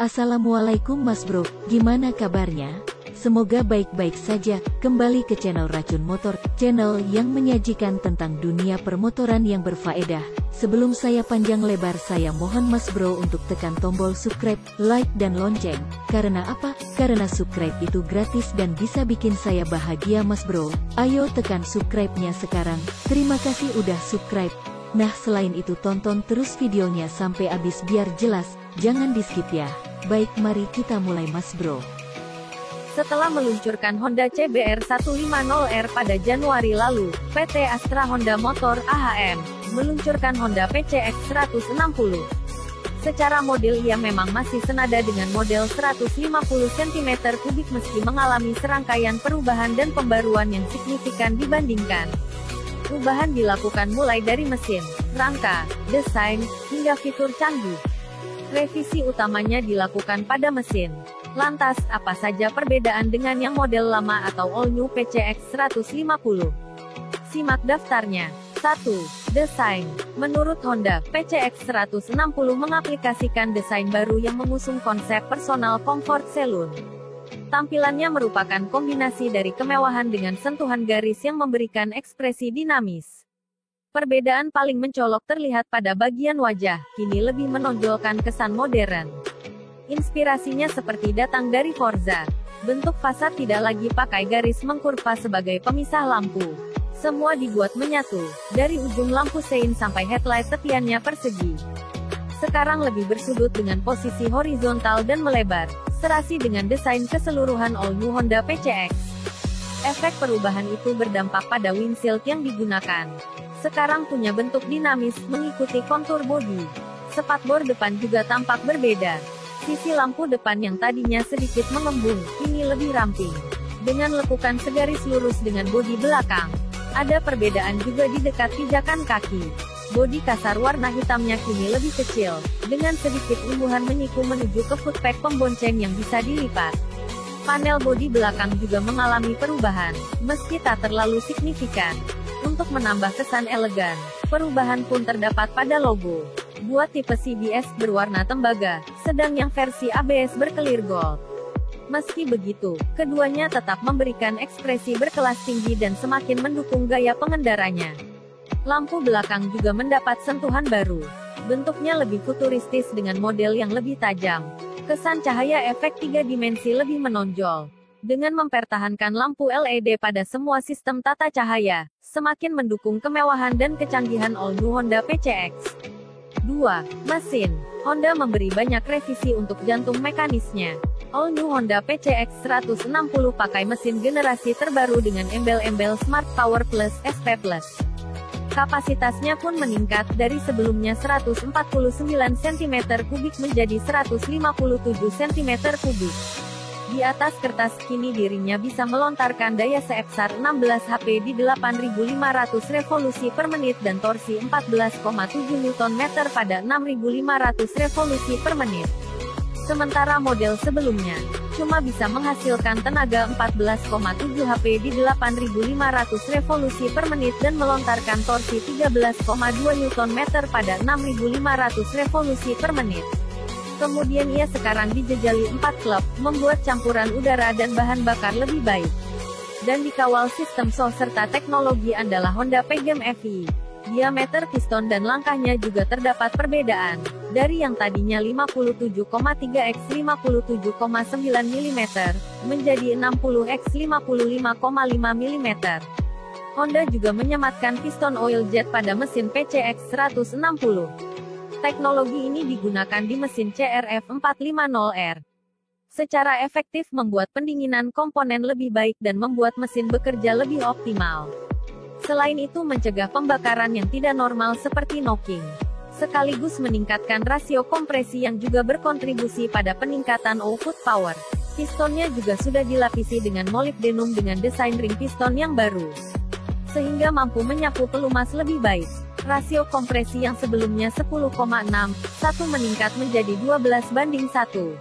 Assalamualaikum Mas Bro, gimana kabarnya? Semoga baik-baik saja. Kembali ke channel Racun Motor, channel yang menyajikan tentang dunia permotoran yang berfaedah. Sebelum saya panjang lebar, saya mohon Mas Bro untuk tekan tombol subscribe, like dan lonceng. Karena apa? Karena subscribe itu gratis dan bisa bikin saya bahagia Mas Bro. Ayo tekan subscribe-nya sekarang. Terima kasih udah subscribe. Nah, selain itu tonton terus videonya sampai habis biar jelas, jangan di skip ya. Baik, mari kita mulai Mas Bro. Setelah meluncurkan Honda CBR 150R pada Januari lalu, PT Astra Honda Motor (AHM) meluncurkan Honda PCX 160. Secara model ia memang masih senada dengan model 150 cm3 meski mengalami serangkaian perubahan dan pembaruan yang signifikan dibandingkan. Perubahan dilakukan mulai dari mesin, rangka, desain, hingga fitur canggih. Revisi utamanya dilakukan pada mesin. Lantas, apa saja perbedaan dengan yang model lama atau all new PCX 150? Simak daftarnya. 1. Desain. Menurut Honda, PCX 160 mengaplikasikan desain baru yang mengusung konsep personal comfort saloon. Tampilannya merupakan kombinasi dari kemewahan dengan sentuhan garis yang memberikan ekspresi dinamis. Perbedaan paling mencolok terlihat pada bagian wajah, kini lebih menonjolkan kesan modern. Inspirasinya seperti datang dari Forza. Bentuk fasad tidak lagi pakai garis mengkurva sebagai pemisah lampu. Semua dibuat menyatu, dari ujung lampu sein sampai headlight tepiannya persegi. Sekarang lebih bersudut dengan posisi horizontal dan melebar, serasi dengan desain keseluruhan all new Honda PCX. Efek perubahan itu berdampak pada windshield yang digunakan. Sekarang punya bentuk dinamis, mengikuti kontur bodi. Spakbor depan juga tampak berbeda. Sisi lampu depan yang tadinya sedikit mengembung, kini lebih ramping. Dengan lekukan segaris lurus dengan bodi belakang. Ada perbedaan juga di dekat pijakan kaki. Bodi kasar warna hitamnya kini lebih kecil, dengan sedikit imbuhan menyiku menuju ke footpack pembonceng yang bisa dilipat. Panel bodi belakang juga mengalami perubahan, meski tak terlalu signifikan. Untuk menambah kesan elegan, perubahan pun terdapat pada logo. Buat tipe CBS berwarna tembaga, sedang yang versi ABS berkelir gold. Meski begitu, keduanya tetap memberikan ekspresi berkelas tinggi dan semakin mendukung gaya pengendaranya. Lampu belakang juga mendapat sentuhan baru. Bentuknya lebih futuristis dengan model yang lebih tajam. Kesan cahaya efek 3 dimensi lebih menonjol. Dengan mempertahankan lampu LED pada semua sistem tata cahaya, semakin mendukung kemewahan dan kecanggihan all new Honda PCX. 2. Mesin. Honda memberi banyak revisi untuk jantung mekanisnya. All new Honda PCX 160 pakai mesin generasi terbaru dengan embel-embel Smart Power Plus SP Plus. Kapasitasnya pun meningkat dari sebelumnya 149 cm3 menjadi 157 cm3. Di atas kertas kini dirinya bisa melontarkan daya seebsar 16 HP di 8.500 revolusi per menit dan torsi 14,7 Nm pada 6.500 revolusi per menit. Sementara model sebelumnya cuma bisa menghasilkan tenaga 14,7 HP di 8.500 revolusi per menit dan melontarkan torsi 13,2 Nm pada 6.500 revolusi per menit. Kemudian ia sekarang dijejali 4 klep, membuat campuran udara dan bahan bakar lebih baik. Dan dikawal sistem SOH serta teknologi andalah Honda PGM FI. Diameter piston dan langkahnya juga terdapat perbedaan. Dari yang tadinya 57,3 x 57,9 mm, menjadi 60 x 55,5 mm. Honda juga menyematkan piston oil jet pada mesin PCX 160. Teknologi ini digunakan di mesin CRF 450R. Secara efektif membuat pendinginan komponen lebih baik dan membuat mesin bekerja lebih optimal. Selain itu mencegah pembakaran yang tidak normal seperti knocking. Sekaligus meningkatkan rasio kompresi yang juga berkontribusi pada peningkatan output power. Pistonnya juga sudah dilapisi dengan molybdenum dengan desain ring piston yang baru. Sehingga mampu menyapu pelumas lebih baik. Rasio kompresi yang sebelumnya 10,6:1 meningkat menjadi 12:1.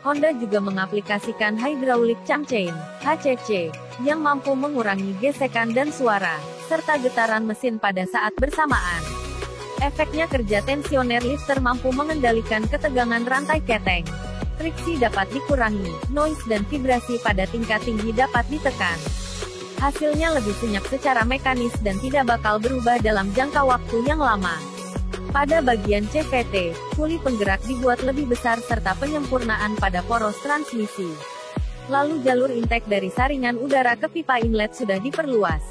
Honda juga mengaplikasikan Hydraulic Cam Chain, HCC, yang mampu mengurangi gesekan dan suara, serta getaran mesin pada saat bersamaan. Efeknya kerja tensioner lifter mampu mengendalikan ketegangan rantai keteng. Friksi dapat dikurangi, noise dan vibrasi pada tingkat tinggi dapat ditekan. Hasilnya lebih senyap secara mekanis dan tidak bakal berubah dalam jangka waktu yang lama. Pada bagian CVT, puli penggerak dibuat lebih besar serta penyempurnaan pada poros transmisi. Lalu jalur intake dari saringan udara ke pipa inlet sudah diperluas.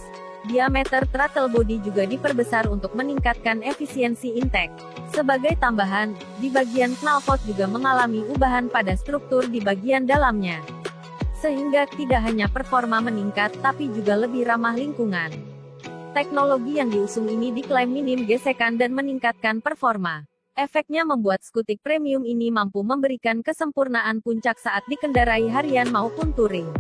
Diameter throttle body juga diperbesar untuk meningkatkan efisiensi intake. Sebagai tambahan, di bagian knalpot juga mengalami ubahan pada struktur di bagian dalamnya. Sehingga tidak hanya performa meningkat tapi juga lebih ramah lingkungan. Teknologi yang diusung ini diklaim minim gesekan dan meningkatkan performa. Efeknya membuat skutik premium ini mampu memberikan kesempurnaan puncak saat dikendarai harian maupun touring.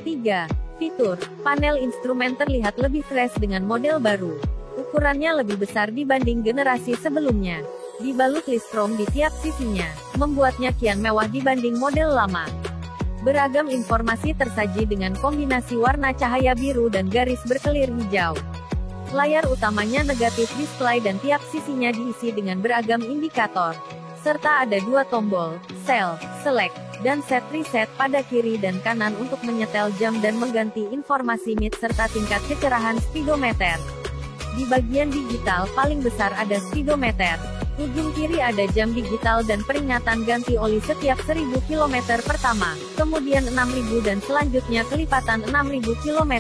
3. Fitur, panel instrumen terlihat lebih fresh dengan model baru. Ukurannya lebih besar dibanding generasi sebelumnya. Dibalut list chrome di tiap sisinya, membuatnya kian mewah dibanding model lama. Beragam informasi tersaji dengan kombinasi warna cahaya biru dan garis berkelir hijau. Layar utamanya negatif display dan tiap sisinya diisi dengan beragam indikator. Serta ada 2 tombol, sel, select, dan set reset pada kiri dan kanan untuk menyetel jam dan mengganti informasi mid serta tingkat kecerahan speedometer. Di bagian digital paling besar ada speedometer. Ujung kiri ada jam digital dan peringatan ganti oli setiap 1000 km pertama, kemudian 6000 dan selanjutnya kelipatan 6000 km.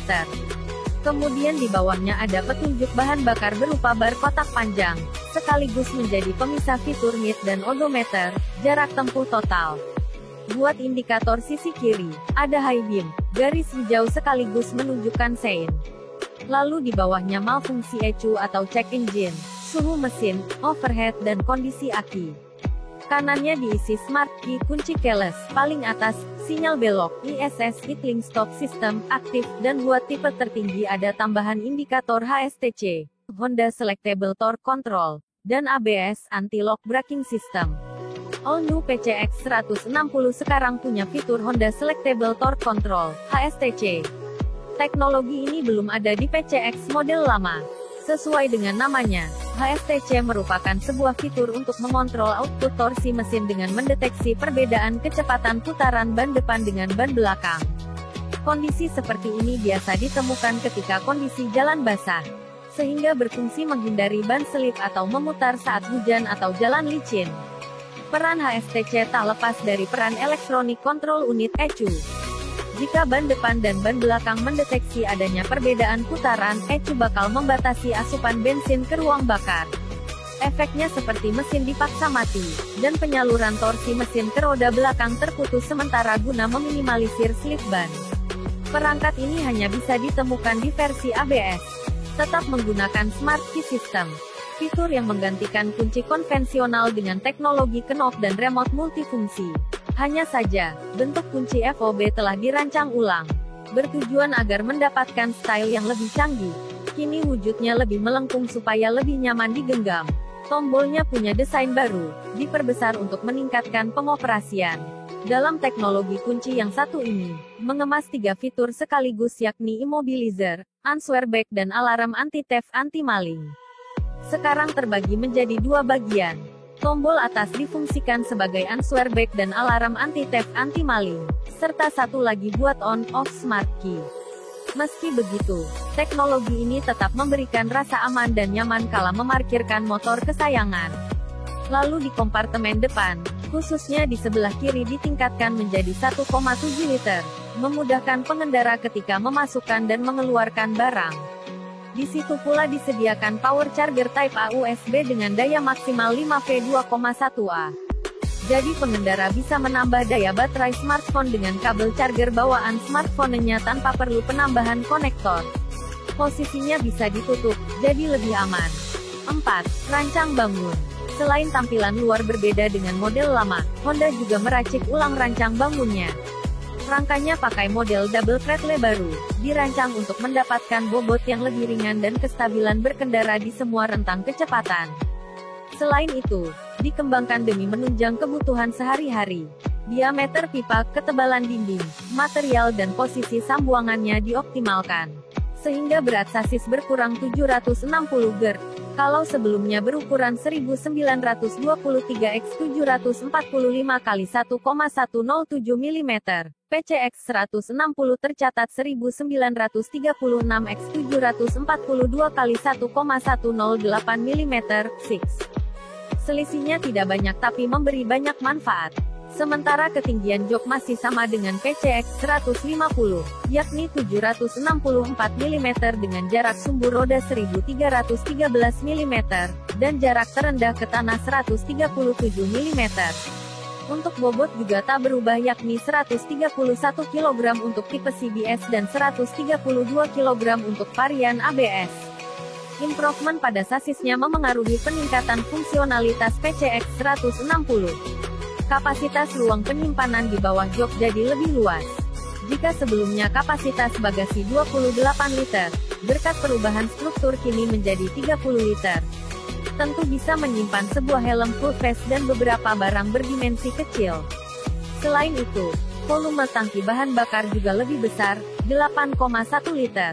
Kemudian di bawahnya ada petunjuk bahan bakar berupa bar kotak panjang, sekaligus menjadi pemisah fitur mid dan odometer, jarak tempuh total. Buat indikator sisi kiri, ada high beam, garis hijau sekaligus menunjukkan sein. Lalu di bawahnya malfungsi ECU atau check engine, suhu mesin, overhead dan kondisi aki. Kanannya diisi smart key kunci keyless, paling atas, sinyal belok, ISS idling stop system, aktif, dan buat tipe tertinggi ada tambahan indikator HSTC, Honda Selectable Torque Control, dan ABS Anti-Lock Braking System. All new PCX 160 sekarang punya fitur Honda Selectable Torque Control, HSTC. Teknologi ini belum ada di PCX model lama. Sesuai dengan namanya, HSTC merupakan sebuah fitur untuk mengontrol output torsi mesin dengan mendeteksi perbedaan kecepatan putaran ban depan dengan ban belakang. Kondisi seperti ini biasa ditemukan ketika kondisi jalan basah, sehingga berfungsi menghindari ban selip atau memutar saat hujan atau jalan licin. Peran HSTC tak lepas dari peran elektronik kontrol unit ECU. Jika ban depan dan ban belakang mendeteksi adanya perbedaan putaran, ECU bakal membatasi asupan bensin ke ruang bakar. Efeknya seperti mesin dipaksa mati, dan penyaluran torsi mesin ke roda belakang terputus sementara guna meminimalisir slip ban. Perangkat ini hanya bisa ditemukan di versi ABS. Tetap menggunakan Smart Key System, fitur yang menggantikan kunci konvensional dengan teknologi knob dan remote multifungsi. Hanya saja, bentuk kunci FOB telah dirancang ulang, bertujuan agar mendapatkan style yang lebih canggih. Kini wujudnya lebih melengkung supaya lebih nyaman digenggam. Tombolnya punya desain baru, diperbesar untuk meningkatkan pengoperasian. Dalam teknologi kunci yang satu ini, mengemas 3 fitur sekaligus yakni immobilizer, answer back dan alarm anti-theft anti-maling. Sekarang terbagi menjadi 2 bagian. Tombol atas difungsikan sebagai answer back dan alarm anti-theft anti-maling, serta satu lagi buat on-off smart key. Meski begitu, teknologi ini tetap memberikan rasa aman dan nyaman kala memarkirkan motor kesayangan. Lalu di kompartemen depan, khususnya di sebelah kiri ditingkatkan menjadi 1,7 liter, memudahkan pengendara ketika memasukkan dan mengeluarkan barang. Di situ pula disediakan power charger Type A USB dengan daya maksimal 5V 2,1A. Jadi pengendara bisa menambah daya baterai smartphone dengan kabel charger bawaan smartphone-nya tanpa perlu penambahan konektor. Posisinya bisa ditutup, jadi lebih aman. 4. Rancang bangun. Selain tampilan luar berbeda dengan model lama, Honda juga meracik ulang rancang bangunnya. Rangkanya pakai model double cradle baru, dirancang untuk mendapatkan bobot yang lebih ringan dan kestabilan berkendara di semua rentang kecepatan. Selain itu, dikembangkan demi menunjang kebutuhan sehari-hari. Diameter pipa, ketebalan dinding, material dan posisi sambuangannya dioptimalkan, sehingga berat sasis berkurang 760 GR. Kalau sebelumnya berukuran 1923x745 x 1,107 mm, PCX 160 tercatat 1936x 742 x 1,108 mm, 6. Selisihnya tidak banyak tapi memberi banyak manfaat. Sementara ketinggian jok masih sama dengan PCX 150, yakni 764 mm dengan jarak sumbu roda 1313 mm, dan jarak terendah ke tanah 137 mm. Untuk bobot juga tak berubah yakni 131 kg untuk tipe CBS dan 132 kg untuk varian ABS. Improvement pada sasisnya memengaruhi peningkatan fungsionalitas PCX 160. Kapasitas ruang penyimpanan di bawah jok jadi lebih luas. Jika sebelumnya kapasitas bagasi 28 liter, berkat perubahan struktur kini menjadi 30 liter. Tentu bisa menyimpan sebuah helm full face dan beberapa barang berdimensi kecil. Selain itu, volume tangki bahan bakar juga lebih besar, 8,1 liter.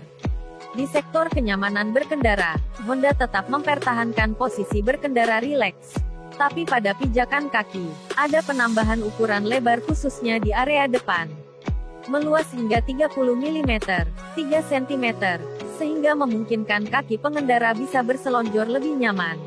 Di sektor kenyamanan berkendara, Honda tetap mempertahankan posisi berkendara rileks. Tapi pada pijakan kaki, ada penambahan ukuran lebar khususnya di area depan. Meluas hingga 30 mm, 3 cm, sehingga memungkinkan kaki pengendara bisa berselonjor lebih nyaman.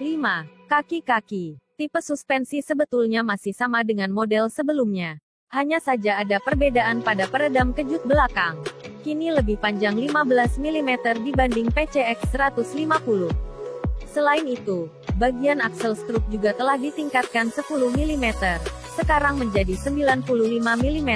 5. Kaki-kaki. Tipe suspensi sebetulnya masih sama dengan model sebelumnya. Hanya saja ada perbedaan pada peredam kejut belakang. Kini lebih panjang 15 mm dibanding PCX 150. Selain itu, bagian aksel struk juga telah ditingkatkan 10 mm, sekarang menjadi 95 mm.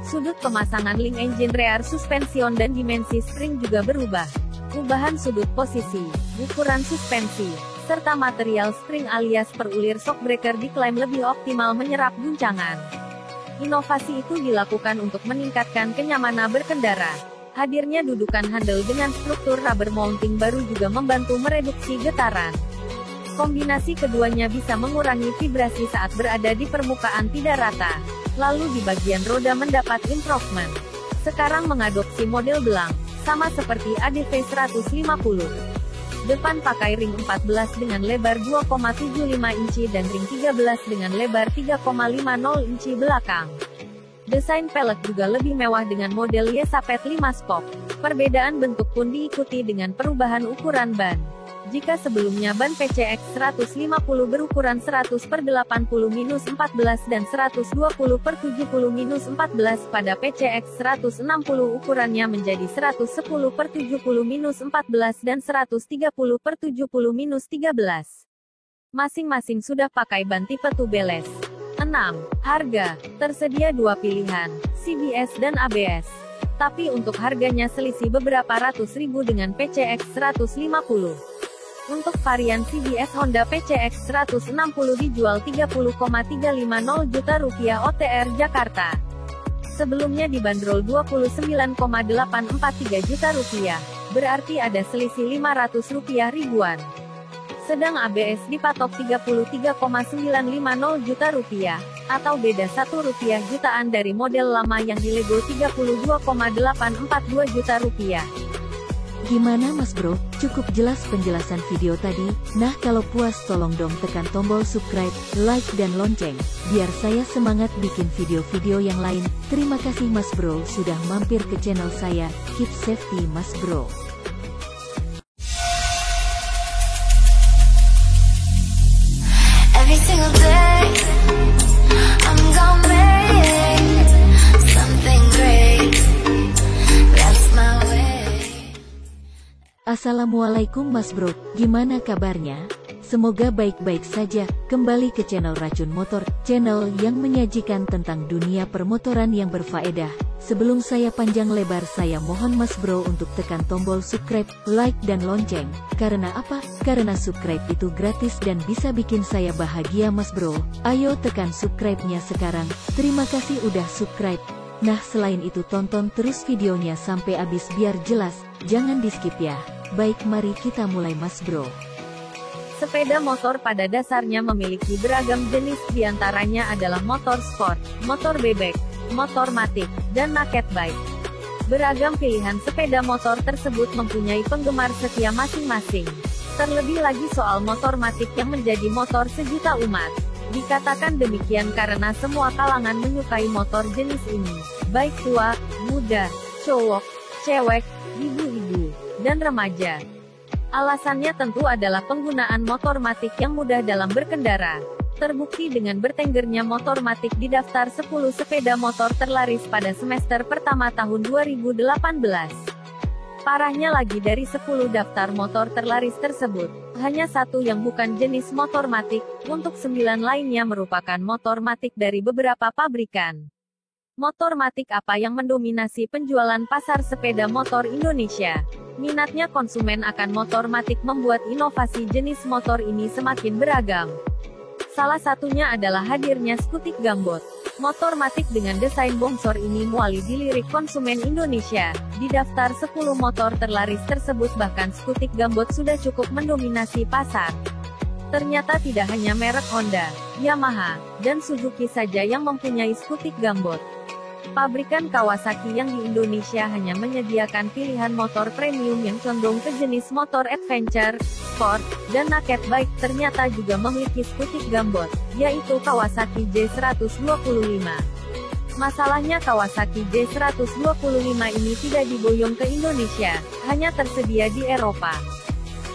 Sudut pemasangan link engine rear suspension dan dimensi spring juga berubah. Perubahan sudut posisi, ukuran suspensi, serta material spring alias perulir shockbreaker diklaim lebih optimal menyerap guncangan. Inovasi itu dilakukan untuk meningkatkan kenyamanan berkendara. Hadirnya dudukan handle dengan struktur rubber mounting baru juga membantu mereduksi getaran. Kombinasi keduanya bisa mengurangi vibrasi saat berada di permukaan tidak rata. Lalu di bagian roda mendapat improvement. Sekarang mengadopsi model belang, sama seperti ADV 150. Depan pakai ring 14 dengan lebar 2,75 inci dan ring 13 dengan lebar 3,50 inci belakang. Desain pelek juga lebih mewah dengan model Yesapet 5 Spoke. Perbedaan bentuk pun diikuti dengan perubahan ukuran ban. Jika sebelumnya ban PCX 150 berukuran 100/80-14 dan 120/70-14, pada PCX 160 ukurannya menjadi 110/70-14 dan 130/70-13. Masing-masing sudah pakai ban tipe tubeless. 6. Harga. Tersedia dua pilihan, CBS dan ABS. Tapi untuk harganya selisih beberapa ratus ribu dengan PCX 150. Untuk varian CBS Honda PCX 160 dijual Rp30,350 juta OTR Jakarta. Sebelumnya dibanderol Rp29,843 juta, berarti ada selisih Rp500 ribuan. Sedang ABS dipatok Rp33,950 juta, atau beda Rp1 jutaan dari model lama yang dilego Rp32,842 juta. Gimana Mas Bro? Cukup jelas penjelasan video tadi? Nah kalau puas tolong dong tekan tombol subscribe, like dan lonceng, biar saya semangat bikin video-video yang lain. Terima kasih Mas Bro sudah mampir ke channel saya. Keep safety Mas Bro. Every single day, I'm gonna make something great. That's my way. Assalamualaikum Mas Bro, gimana kabarnya? Semoga baik-baik saja. Kembali ke channel Racun Motor, channel yang menyajikan tentang dunia permotoran yang berfaedah. Sebelum saya panjang lebar, saya mohon Mas Bro untuk tekan tombol subscribe, like dan lonceng. Karena apa? Karena subscribe itu gratis dan bisa bikin saya bahagia Mas Bro. Ayo tekan subscribe-nya sekarang. Terima kasih udah subscribe. Nah selain itu tonton terus videonya sampai habis biar jelas, jangan di skip ya. Baik mari kita mulai Mas Bro. Sepeda motor pada dasarnya memiliki beragam jenis, diantaranya adalah motor sport, motor bebek, motor matic, dan naked bike. Beragam pilihan sepeda motor tersebut mempunyai penggemar setia masing-masing. Terlebih lagi soal motor matic yang menjadi motor sejuta umat. Dikatakan demikian karena semua kalangan menyukai motor jenis ini, baik tua, muda, cowok, cewek, ibu-ibu, dan remaja. Alasannya tentu adalah penggunaan motor matic yang mudah dalam berkendara. Terbukti dengan bertenggernya motor matic di daftar 10 sepeda motor terlaris pada semester pertama tahun 2018. Parahnya lagi, dari 10 daftar motor terlaris tersebut, hanya satu yang bukan jenis motor matic, untuk 9 lainnya merupakan motor matic dari beberapa pabrikan. Motor matic apa yang mendominasi penjualan pasar sepeda motor Indonesia? Minatnya konsumen akan motor matic membuat inovasi jenis motor ini semakin beragam. Salah satunya adalah hadirnya skutik Gambot. Motor matic dengan desain bongsor ini mulai dilirik konsumen Indonesia. Di daftar 10 motor terlaris tersebut bahkan skutik Gambot sudah cukup mendominasi pasar. Ternyata tidak hanya merek Honda, Yamaha, dan Suzuki saja yang mempunyai skutik Gambot. Pabrikan Kawasaki yang di Indonesia hanya menyediakan pilihan motor premium yang condong ke jenis motor adventure, sport, dan naked bike, ternyata juga memiliki skutik Gambot, yaitu Kawasaki J125. Masalahnya Kawasaki J125 ini tidak diboyong ke Indonesia, hanya tersedia di Eropa.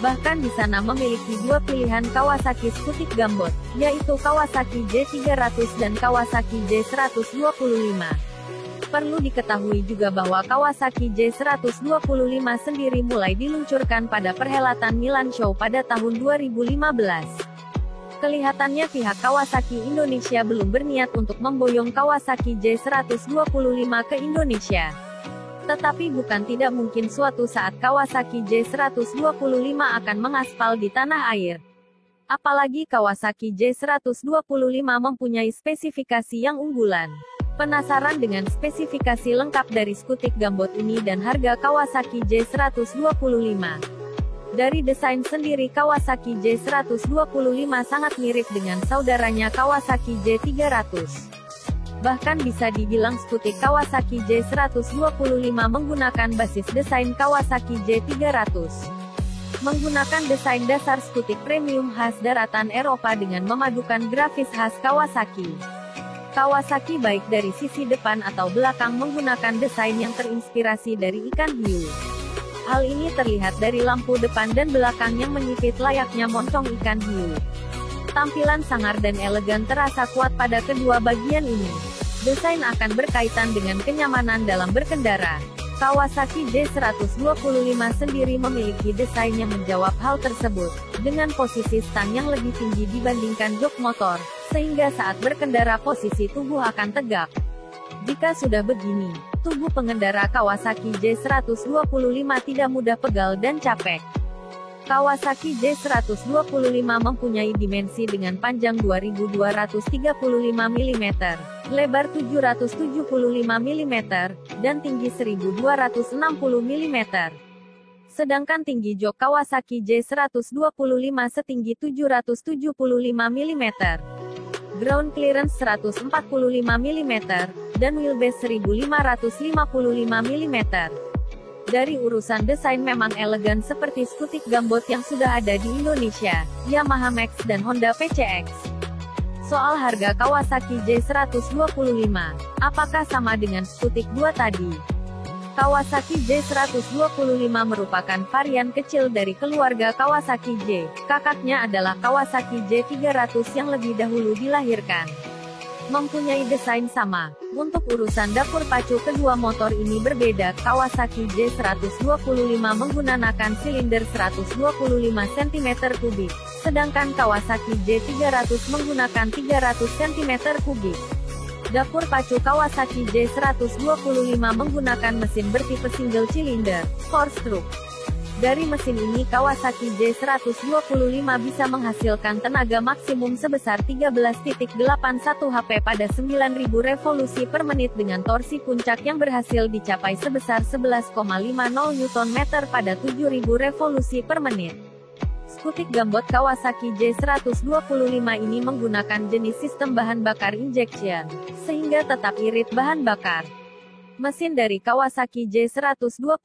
Bahkan di sana memiliki dua pilihan Kawasaki skutik Gambot, yaitu Kawasaki J300 dan Kawasaki J125. Perlu diketahui juga bahwa Kawasaki J125 sendiri mulai diluncurkan pada perhelatan Milan Show pada tahun 2015. Kelihatannya pihak Kawasaki Indonesia belum berniat untuk memboyong Kawasaki J125 ke Indonesia. Tetapi bukan tidak mungkin suatu saat Kawasaki J125 akan mengaspal di tanah air. Apalagi Kawasaki J125 mempunyai spesifikasi yang unggulan. Penasaran dengan spesifikasi lengkap dari skutik Gambot ini dan harga Kawasaki J125? Dari desain sendiri Kawasaki J125 sangat mirip dengan saudaranya Kawasaki J300. Bahkan bisa dibilang skutik Kawasaki J125 menggunakan basis desain Kawasaki J300. Menggunakan desain dasar skutik premium khas daratan Eropa dengan memadukan grafis khas Kawasaki. Kawasaki baik dari sisi depan atau belakang menggunakan desain yang terinspirasi dari ikan hiu. Hal ini terlihat dari lampu depan dan belakang yang menyipit layaknya moncong ikan hiu. Tampilan sangar dan elegan terasa kuat pada kedua bagian ini. Desain akan berkaitan dengan kenyamanan dalam berkendara. Kawasaki J125 sendiri memiliki desain yang menjawab hal tersebut, dengan posisi stang yang lebih tinggi dibandingkan jok motor, sehingga saat berkendara posisi tubuh akan tegak. Jika sudah begini, tubuh pengendara Kawasaki J125 tidak mudah pegal dan capek. Kawasaki J125 mempunyai dimensi dengan panjang 2235 mm, lebar 775 mm, dan tinggi 1260 mm. Sedangkan tinggi jok Kawasaki J125 setinggi 775 mm. Ground clearance 145 mm, dan wheelbase 1555 mm. Dari urusan desain memang elegan seperti skutik Gambot yang sudah ada di Indonesia, Yamaha Max dan Honda PCX. Soal harga Kawasaki J125, apakah sama dengan skutik 2 tadi? Kawasaki J125 merupakan varian kecil dari keluarga Kawasaki J. Kakaknya adalah Kawasaki J300 yang lebih dahulu dilahirkan. Mempunyai desain sama. Untuk urusan dapur pacu kedua motor ini berbeda. Kawasaki J125 menggunakan silinder 125 cm3, sedangkan Kawasaki J300 menggunakan 300 cm3. Dapur pacu Kawasaki J125 menggunakan mesin bertipe single cylinder, 4-stroke. Dari mesin ini Kawasaki J125 bisa menghasilkan tenaga maksimum sebesar 13.81 HP pada 9.000 revolusi per menit dengan torsi puncak yang berhasil dicapai sebesar 11,50 Nm pada 7.000 revolusi per menit. Skutik Gambot Kawasaki J125 ini menggunakan jenis sistem bahan bakar injection, sehingga tetap irit bahan bakar. Mesin dari Kawasaki J125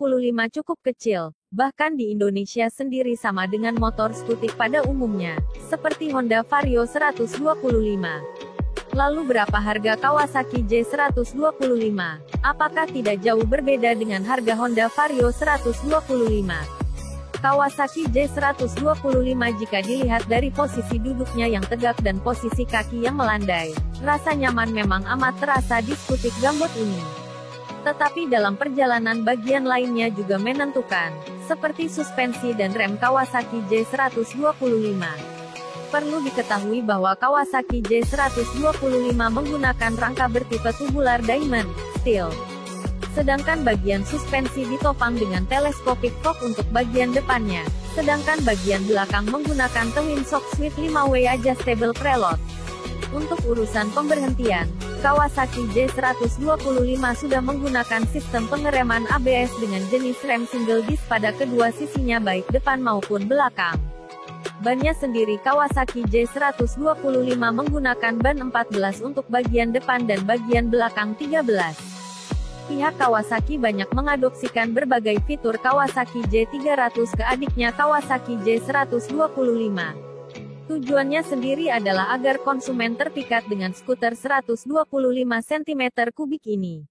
cukup kecil, bahkan di Indonesia sendiri sama dengan motor skutik pada umumnya, seperti Honda Vario 125. Lalu berapa harga Kawasaki J125? Apakah tidak jauh berbeda dengan harga Honda Vario 125? Kawasaki J125 jika dilihat dari posisi duduknya yang tegak dan posisi kaki yang melandai, rasa nyaman memang amat terasa di skutik gambot ini. Tetapi dalam perjalanan bagian lainnya juga menentukan, seperti suspensi dan rem Kawasaki J125. Perlu diketahui bahwa Kawasaki J125 menggunakan rangka bertipe tubular diamond steel. Sedangkan bagian suspensi ditopang dengan teleskopik fork untuk bagian depannya, sedangkan bagian belakang menggunakan twin shock with 5-way adjustable preload. Untuk urusan pemberhentian, Kawasaki J125 sudah menggunakan sistem pengereman ABS dengan jenis rem single disc pada kedua sisinya baik depan maupun belakang. Bannya sendiri Kawasaki J125 menggunakan ban 14 untuk bagian depan dan bagian belakang 13. Pihak Kawasaki banyak mengadopsikan berbagai fitur Kawasaki J300 ke adiknya Kawasaki J125. Tujuannya sendiri adalah agar konsumen terpikat dengan skuter 125 cm3 ini.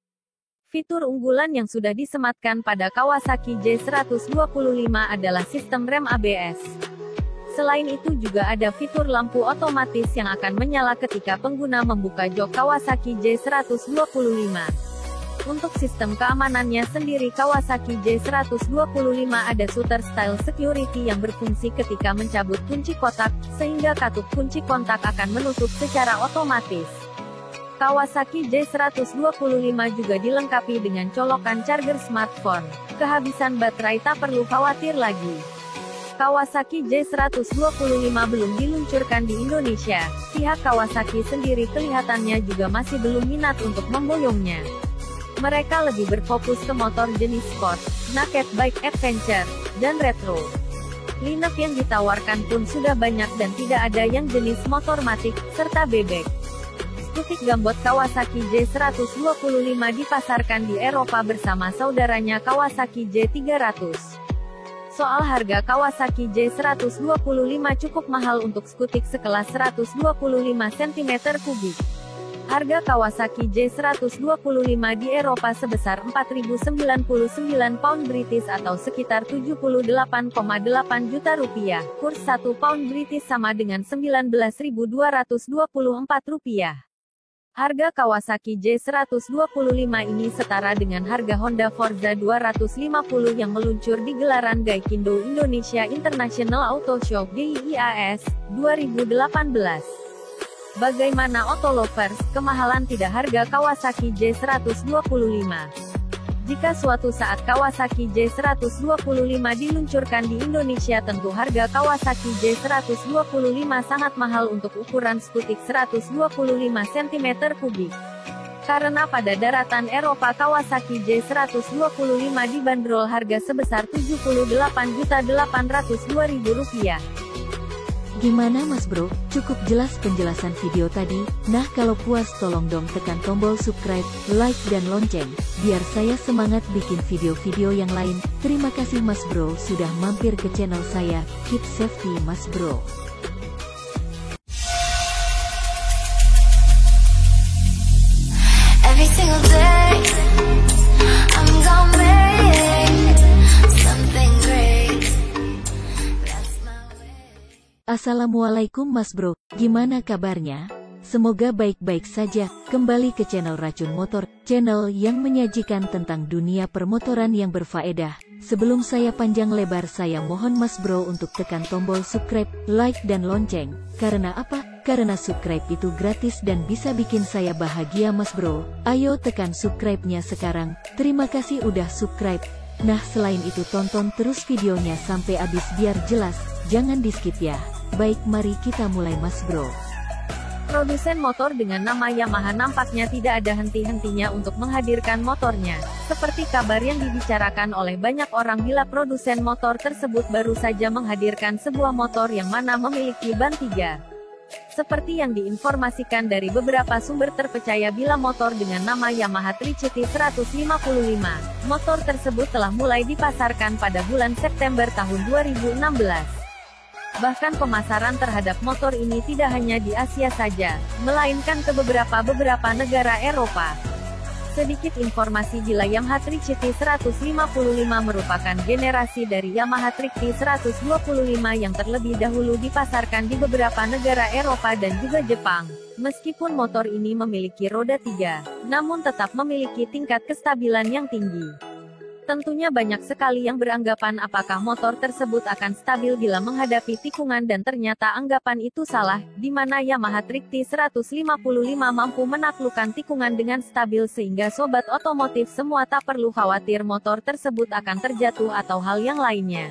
Fitur unggulan yang sudah disematkan pada Kawasaki J125 adalah sistem rem ABS. Selain itu juga ada fitur lampu otomatis yang akan menyala ketika pengguna membuka jok Kawasaki J125. Untuk sistem keamanannya sendiri Kawasaki J125 ada shooter style security yang berfungsi ketika mencabut kunci kotak, sehingga katup kunci kontak akan menutup secara otomatis. Kawasaki J125 juga dilengkapi dengan colokan charger smartphone. Kehabisan baterai tak perlu khawatir lagi. Kawasaki J125 belum diluncurkan di Indonesia. Pihak Kawasaki sendiri kelihatannya juga masih belum minat untuk memboyongnya. Mereka lebih berfokus ke motor jenis sport, naked bike adventure, dan retro. Lineup yang ditawarkan pun sudah banyak dan tidak ada yang jenis motor matic, serta bebek. Skutik gambot Kawasaki J125 dipasarkan di Eropa bersama saudaranya Kawasaki J300. Soal harga Kawasaki J125 cukup mahal untuk skutik sekelas 125 cm3. Harga Kawasaki J125 di Eropa sebesar 4.099 pound British atau sekitar 78,8 juta rupiah. Kurs 1 pound British sama dengan 19.224 rupiah. Harga Kawasaki J125 ini setara dengan harga Honda Forza 250 yang meluncur di gelaran Gaikindo Indonesia International Auto Show (GIIAS) 2018. Bagaimana Auto Lovers, kemahalan tidak harga Kawasaki J125? Jika suatu saat Kawasaki J125 diluncurkan di Indonesia tentu harga Kawasaki J125 sangat mahal untuk ukuran skutik 125 cm3. Karena pada daratan Eropa Kawasaki J125 dibanderol harga sebesar Rp78.802.000. Gimana Mas Bro? Cukup jelas penjelasan video tadi? Nah kalau puas tolong dong tekan tombol subscribe, like dan lonceng, biar saya semangat bikin video-video yang lain. Terima kasih Mas Bro sudah mampir ke channel saya. Keep safety Mas Bro. Every single day, I'm gonna make something great. That's my way. Assalamualaikum Mas Bro, gimana kabarnya? Semoga baik-baik saja. Kembali ke channel Racun Motor, channel yang menyajikan tentang dunia permotoran yang berfaedah. Sebelum saya panjang lebar saya mohon Mas Bro untuk tekan tombol subscribe, like dan lonceng. Karena apa? Karena subscribe itu gratis dan bisa bikin saya bahagia Mas Bro. Ayo tekan subscribe-nya sekarang. Terima kasih udah subscribe. Nah selain itu tonton terus videonya sampai habis biar jelas, jangan di skip ya. Baik mari kita mulai Mas Bro. Produsen motor dengan nama Yamaha nampaknya tidak ada henti-hentinya untuk menghadirkan motornya. Seperti kabar yang dibicarakan oleh banyak orang bila produsen motor tersebut baru saja menghadirkan sebuah motor yang mana memiliki ban 3 Seperti yang diinformasikan dari beberapa sumber terpercaya, bila motor dengan nama Yamaha Trichity 155, motor tersebut telah mulai dipasarkan pada bulan September tahun 2016. Bahkan pemasaran terhadap motor ini tidak hanya di Asia saja, melainkan ke beberapa negara Eropa. Sedikit informasi bila Yamaha Trichity 155 merupakan generasi dari Yamaha Trichity 125 yang terlebih dahulu dipasarkan di beberapa negara Eropa dan juga Jepang. Meskipun motor ini memiliki roda 3, namun tetap memiliki tingkat kestabilan yang tinggi. Tentunya banyak sekali yang beranggapan apakah motor tersebut akan stabil bila menghadapi tikungan, dan ternyata anggapan itu salah, di mana Yamaha Trichity 155 mampu menaklukkan tikungan dengan stabil sehingga sobat otomotif semua tak perlu khawatir motor tersebut akan terjatuh atau hal yang lainnya.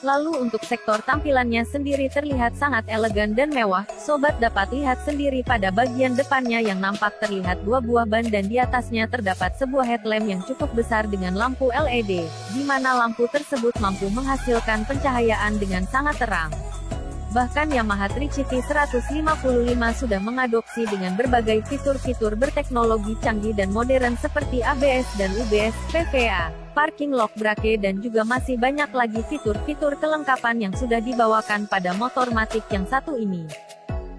Lalu untuk sektor tampilannya sendiri terlihat sangat elegan dan mewah. Sobat dapat lihat sendiri pada bagian depannya yang nampak terlihat dua buah ban, dan di atasnya terdapat sebuah headlamp yang cukup besar dengan lampu LED, di mana lampu tersebut mampu menghasilkan pencahayaan dengan sangat terang. Bahkan Yamaha Trichity 155 sudah mengadopsi dengan berbagai fitur-fitur berteknologi canggih dan modern seperti ABS dan UBS, PVA, parking lock brake, dan juga masih banyak lagi fitur-fitur kelengkapan yang sudah dibawakan pada motor Matic yang satu ini.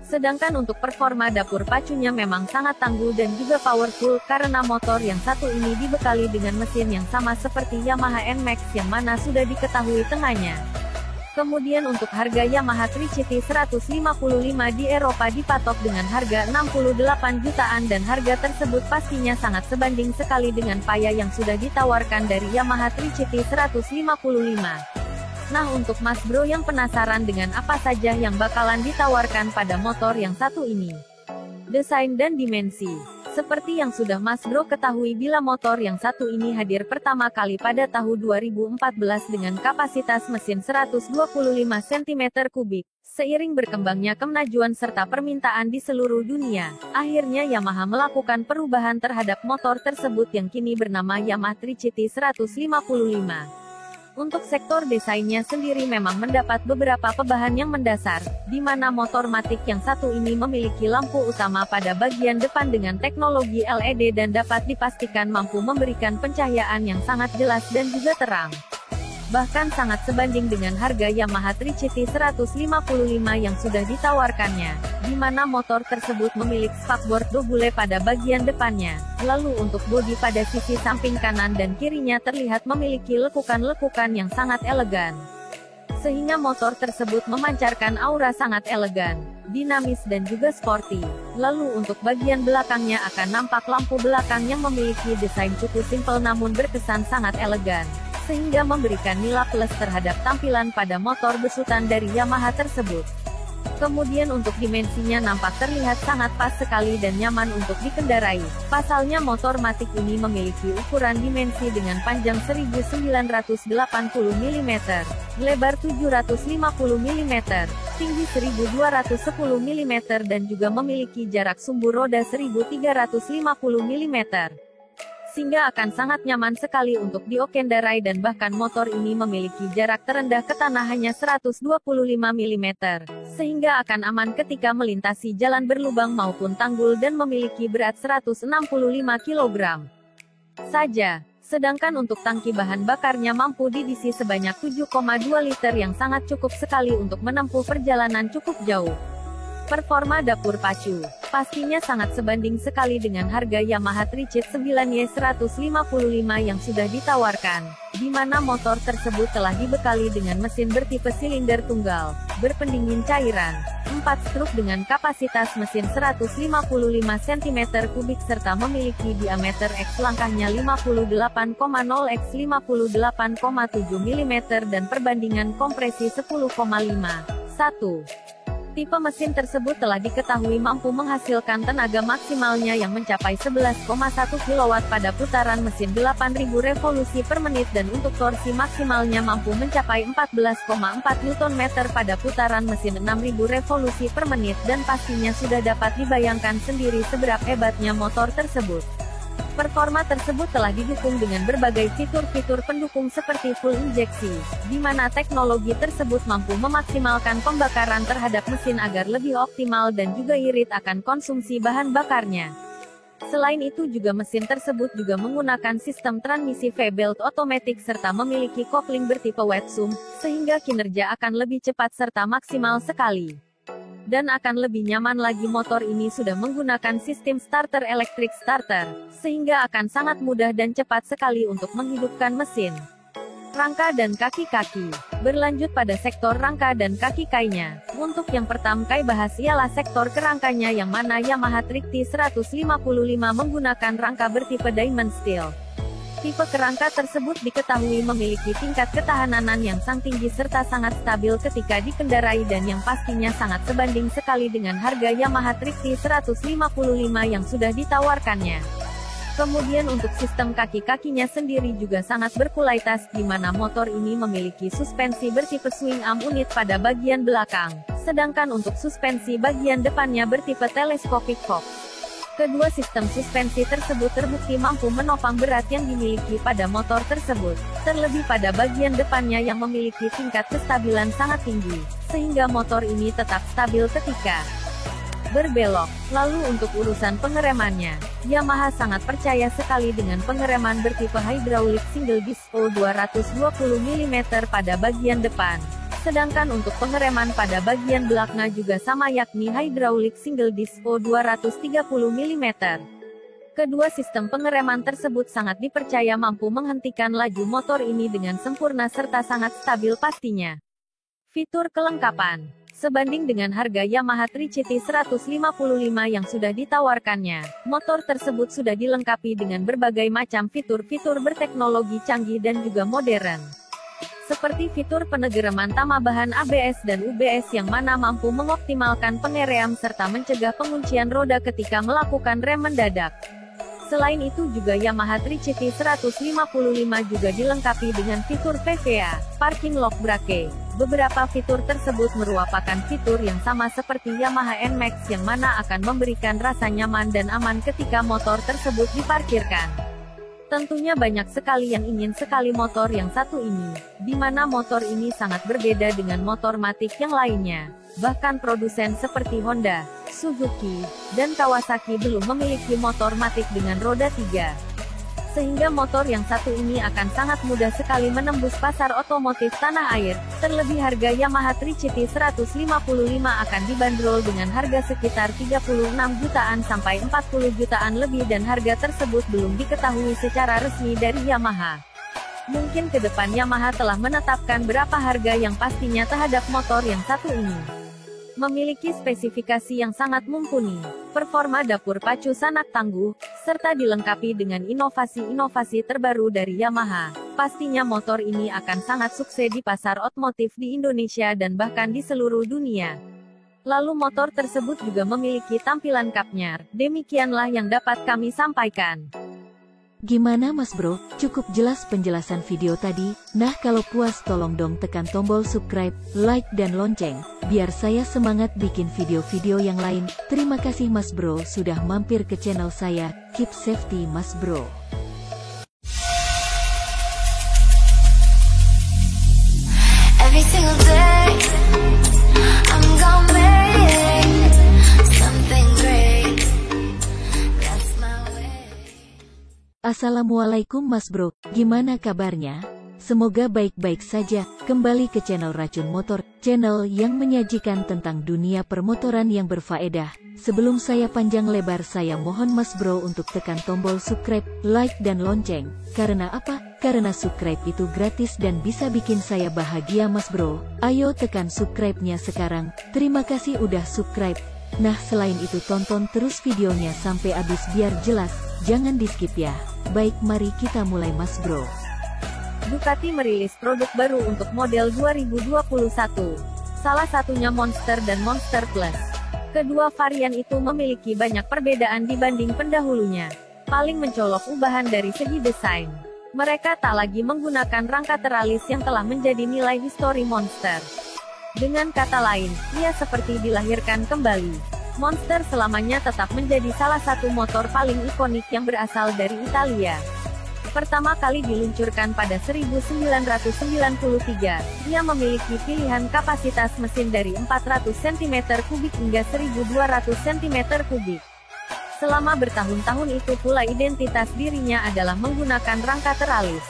Sedangkan untuk performa dapur pacunya memang sangat tangguh dan juga powerful, karena motor yang satu ini dibekali dengan mesin yang sama seperti Yamaha NMAX yang mana sudah diketahui tengahnya. Kemudian untuk harga Yamaha Trichity 155 di Eropa dipatok dengan harga 68 jutaan, dan harga tersebut pastinya sangat sebanding sekali dengan paya yang sudah ditawarkan dari Yamaha Trichity 155. Nah, untuk Mas Bro yang penasaran dengan apa saja yang bakalan ditawarkan pada motor yang satu ini, desain dan dimensi. Seperti yang sudah Mas Bro ketahui, bila motor yang satu ini hadir pertama kali pada tahun 2014 dengan kapasitas mesin 125 cm3. Seiring berkembangnya kemajuan serta permintaan di seluruh dunia, akhirnya Yamaha melakukan perubahan terhadap motor tersebut yang kini bernama Yamaha Trichity 155. Untuk sektor desainnya sendiri memang mendapat beberapa perubahan yang mendasar, di mana motor Matic yang satu ini memiliki lampu utama pada bagian depan dengan teknologi LED dan dapat dipastikan mampu memberikan pencahayaan yang sangat jelas dan juga terang. Bahkan sangat sebanding dengan harga Yamaha Trichity 155 yang sudah ditawarkannya, di mana motor tersebut memiliki spakbor double pada bagian depannya. Lalu untuk bodi pada sisi samping kanan dan kirinya terlihat memiliki lekukan-lekukan yang sangat elegan, sehingga motor tersebut memancarkan aura sangat elegan, dinamis dan juga sporty. Lalu untuk bagian belakangnya akan nampak lampu belakang yang memiliki desain cukup simpel namun berkesan sangat elegan, sehingga memberikan nilai plus terhadap tampilan pada motor besutan dari Yamaha tersebut. Kemudian untuk dimensinya nampak terlihat sangat pas sekali dan nyaman untuk dikendarai. Pasalnya motor Matic ini memiliki ukuran dimensi dengan panjang 1980 mm, lebar 750 mm, tinggi 1210 mm dan juga memiliki jarak sumbu roda 1350 mm. Sehingga akan sangat nyaman sekali untuk diokendarai, dan bahkan motor ini memiliki jarak terendah ke tanah hanya 125 mm, sehingga akan aman ketika melintasi jalan berlubang maupun tanggul, dan memiliki berat 165 kg saja. Sedangkan untuk tangki bahan bakarnya mampu diisi sebanyak 7,2 liter yang sangat cukup sekali untuk menempuh perjalanan cukup jauh. Performa dapur pacu pastinya sangat sebanding sekali dengan harga Yamaha Trichity 9Y155 yang sudah ditawarkan, di mana motor tersebut telah dibekali dengan mesin bertipe silinder tunggal, berpendingin cairan, 4 struk dengan kapasitas mesin 155 cm3 serta memiliki diameter X langkahnya 58,0 x 58,7 mm dan perbandingan kompresi 10,5:1. Tipe mesin tersebut telah diketahui mampu menghasilkan tenaga maksimalnya yang mencapai 11,1 kW pada putaran mesin 8000 revolusi per menit, dan untuk torsi maksimalnya mampu mencapai 14,4 Nm pada putaran mesin 6000 revolusi per menit, dan pastinya sudah dapat dibayangkan sendiri seberapa hebatnya motor tersebut. Performa tersebut telah didukung dengan berbagai fitur-fitur pendukung seperti full injeksi, di mana teknologi tersebut mampu memaksimalkan pembakaran terhadap mesin agar lebih optimal dan juga irit akan konsumsi bahan bakarnya. Selain itu juga mesin tersebut juga menggunakan sistem transmisi V-belt otomatis serta memiliki kopling bertipe wet-sump, sehingga kinerja akan lebih cepat serta maksimal sekali. Dan akan lebih nyaman lagi motor ini sudah menggunakan sistem starter electric starter, sehingga akan sangat mudah dan cepat sekali untuk menghidupkan mesin. Rangka dan kaki-kaki. Berlanjut pada sektor rangka dan kaki-kainya. Untuk yang pertama kai bahas ialah sektor kerangkanya yang mana Yamaha Trick T155 menggunakan rangka bertipe diamond steel. Tipe kerangka tersebut diketahui memiliki tingkat ketahanan yang sangat tinggi serta sangat stabil ketika dikendarai dan yang pastinya sangat sebanding sekali dengan harga Yamaha Trick T155 yang sudah ditawarkannya. Kemudian untuk sistem kaki-kakinya sendiri juga sangat berkualitas, di mana motor ini memiliki suspensi bertipe swing arm unit pada bagian belakang, sedangkan untuk suspensi bagian depannya bertipe telescopic fork. Kedua sistem suspensi tersebut terbukti mampu menopang berat yang dimiliki pada motor tersebut, terlebih pada bagian depannya yang memiliki tingkat kestabilan sangat tinggi, sehingga motor ini tetap stabil ketika berbelok. Lalu untuk urusan pengeremannya, Yamaha sangat percaya sekali dengan pengereman bertipe hydraulic single disc O220 mm pada bagian depan. Sedangkan untuk pengereman pada bagian belakang juga sama yakni hydraulic single disc O230 mm. Kedua sistem pengereman tersebut sangat dipercaya mampu menghentikan laju motor ini dengan sempurna serta sangat stabil pastinya. Fitur kelengkapan. Sebanding dengan harga Yamaha Trick T155 yang sudah ditawarkannya, motor tersebut sudah dilengkapi dengan berbagai macam fitur-fitur berteknologi canggih dan juga modern. Seperti fitur pengereman tambahan ABS dan UBS yang mana mampu mengoptimalkan pengeream serta mencegah penguncian roda ketika melakukan rem mendadak. Selain itu juga Yamaha Trick T155 juga dilengkapi dengan fitur PVA, Parking Lock Brake. Beberapa fitur tersebut merupakan fitur yang sama seperti Yamaha NMAX yang mana akan memberikan rasa nyaman dan aman ketika motor tersebut diparkirkan. Tentunya banyak sekali yang ingin sekali motor yang satu ini, di mana motor ini sangat berbeda dengan motor matic yang lainnya. Bahkan produsen seperti Honda, Suzuki, dan Kawasaki belum memiliki motor matic dengan roda 3. Sehingga motor yang satu ini akan sangat mudah sekali menembus pasar otomotif tanah air. Terlebih harga Yamaha Trick T155 akan dibanderol dengan harga sekitar 36 jutaan sampai 40 jutaan lebih dan harga tersebut belum diketahui secara resmi dari Yamaha. Mungkin ke depan Yamaha telah menetapkan berapa harga yang pastinya terhadap motor yang satu ini. Memiliki spesifikasi yang sangat mumpuni, performa dapur pacu sangat tangguh, serta dilengkapi dengan inovasi-inovasi terbaru dari Yamaha. Pastinya motor ini akan sangat sukses di pasar otomotif di Indonesia dan bahkan di seluruh dunia. Lalu motor tersebut juga memiliki tampilan kapnya. Demikianlah yang dapat kami sampaikan. Gimana Mas Bro, cukup jelas penjelasan video tadi? Nah kalau puas tolong dong tekan tombol subscribe, like dan lonceng, biar saya semangat bikin video-video yang lain. Terima kasih Mas Bro sudah mampir ke channel saya, keep safety Mas Bro. Every single day, I'm gonna make something great. That's my way. Assalamualaikum Mas Bro, gimana kabarnya? Semoga baik-baik saja. Kembali ke channel Racun Motor, channel yang menyajikan tentang dunia permotoran yang berfaedah. Sebelum saya panjang lebar saya mohon Mas Bro untuk tekan tombol subscribe, like dan lonceng. Karena apa? Karena subscribe itu gratis dan bisa bikin saya bahagia Mas Bro. Ayo tekan subscribe-nya sekarang. Terima kasih udah subscribe. Nah selain itu tonton terus videonya sampai habis biar jelas. Jangan di skip ya. Baik mari kita mulai Mas Bro. Ducati merilis produk baru untuk model 2021. Salah satunya Monster dan Monster Plus. Kedua varian itu memiliki banyak perbedaan dibanding pendahulunya. Paling mencolok ubahan dari segi desain. Mereka tak lagi menggunakan rangka teralis yang telah menjadi nilai histori Monster. Dengan kata lain, ia seperti dilahirkan kembali. Monster selamanya tetap menjadi salah satu motor paling ikonik yang berasal dari Italia. Pertama kali diluncurkan pada 1993, ia memiliki pilihan kapasitas mesin dari 400 cm3 hingga 1200 cm3. Selama bertahun-tahun itu pula identitas dirinya adalah menggunakan rangka teralis.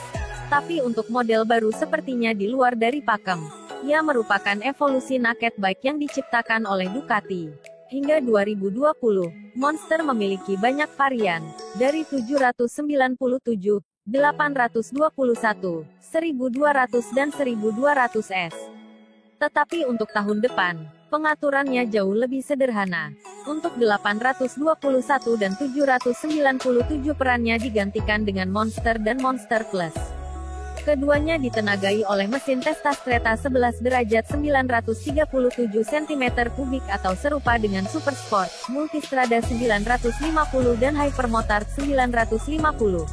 Tapi untuk model baru sepertinya di luar dari pakem. Ia merupakan evolusi naked bike yang diciptakan oleh Ducati. Hingga 2020, Monster memiliki banyak varian, dari 797, 821, 1200 dan 1200S. Tetapi untuk tahun depan, pengaturannya jauh lebih sederhana. Untuk 821 dan 797 perannya digantikan dengan Monster dan Monster Plus. Keduanya ditenagai oleh mesin Testas kereta 11 derajat 937 cm3 atau serupa dengan Super Sport, Multistrada 950 dan Hypermotard 950.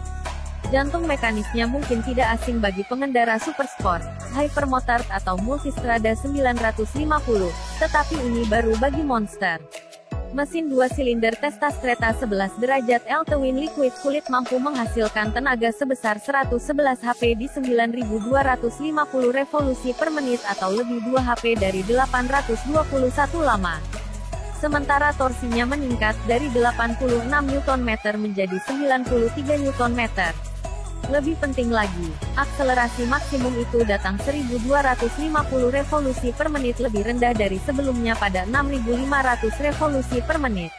Jantung mekanisnya mungkin tidak asing bagi pengendara Super Sport, Hypermotard atau Multistrada 950, tetapi ini baru bagi Monster. Mesin 2 silinder Testas kereta 11 derajat L-Twin liquid kulit mampu menghasilkan tenaga sebesar 111 HP di 9.250 revolusi per menit atau lebih 2 HP dari 821 lama. Sementara torsinya meningkat dari 86 Nm menjadi 93 Nm. Lebih penting lagi, akselerasi maksimum itu datang 1250 revolusi per menit lebih rendah dari sebelumnya pada 6500 revolusi per menit.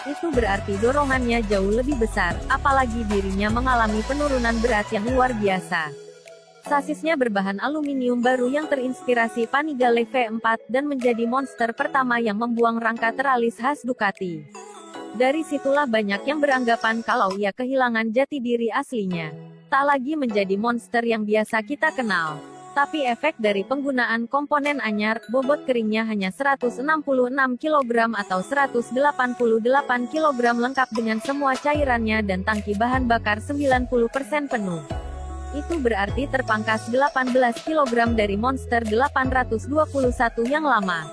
Itu berarti dorongannya jauh lebih besar, apalagi dirinya mengalami penurunan berat yang luar biasa. Sasisnya berbahan aluminium baru yang terinspirasi Panigale V4 dan menjadi Monster pertama yang membuang rangka teralis khas Ducati. Dari situlah banyak yang beranggapan kalau ia kehilangan jati diri aslinya. Tak lagi menjadi Monster yang biasa kita kenal. Tapi efek dari penggunaan komponen anyar, bobot keringnya hanya 166 kg atau 188 kg lengkap dengan semua cairannya dan tangki bahan bakar 90% penuh. Itu berarti terpangkas 18 kg dari Monster 821 yang lama.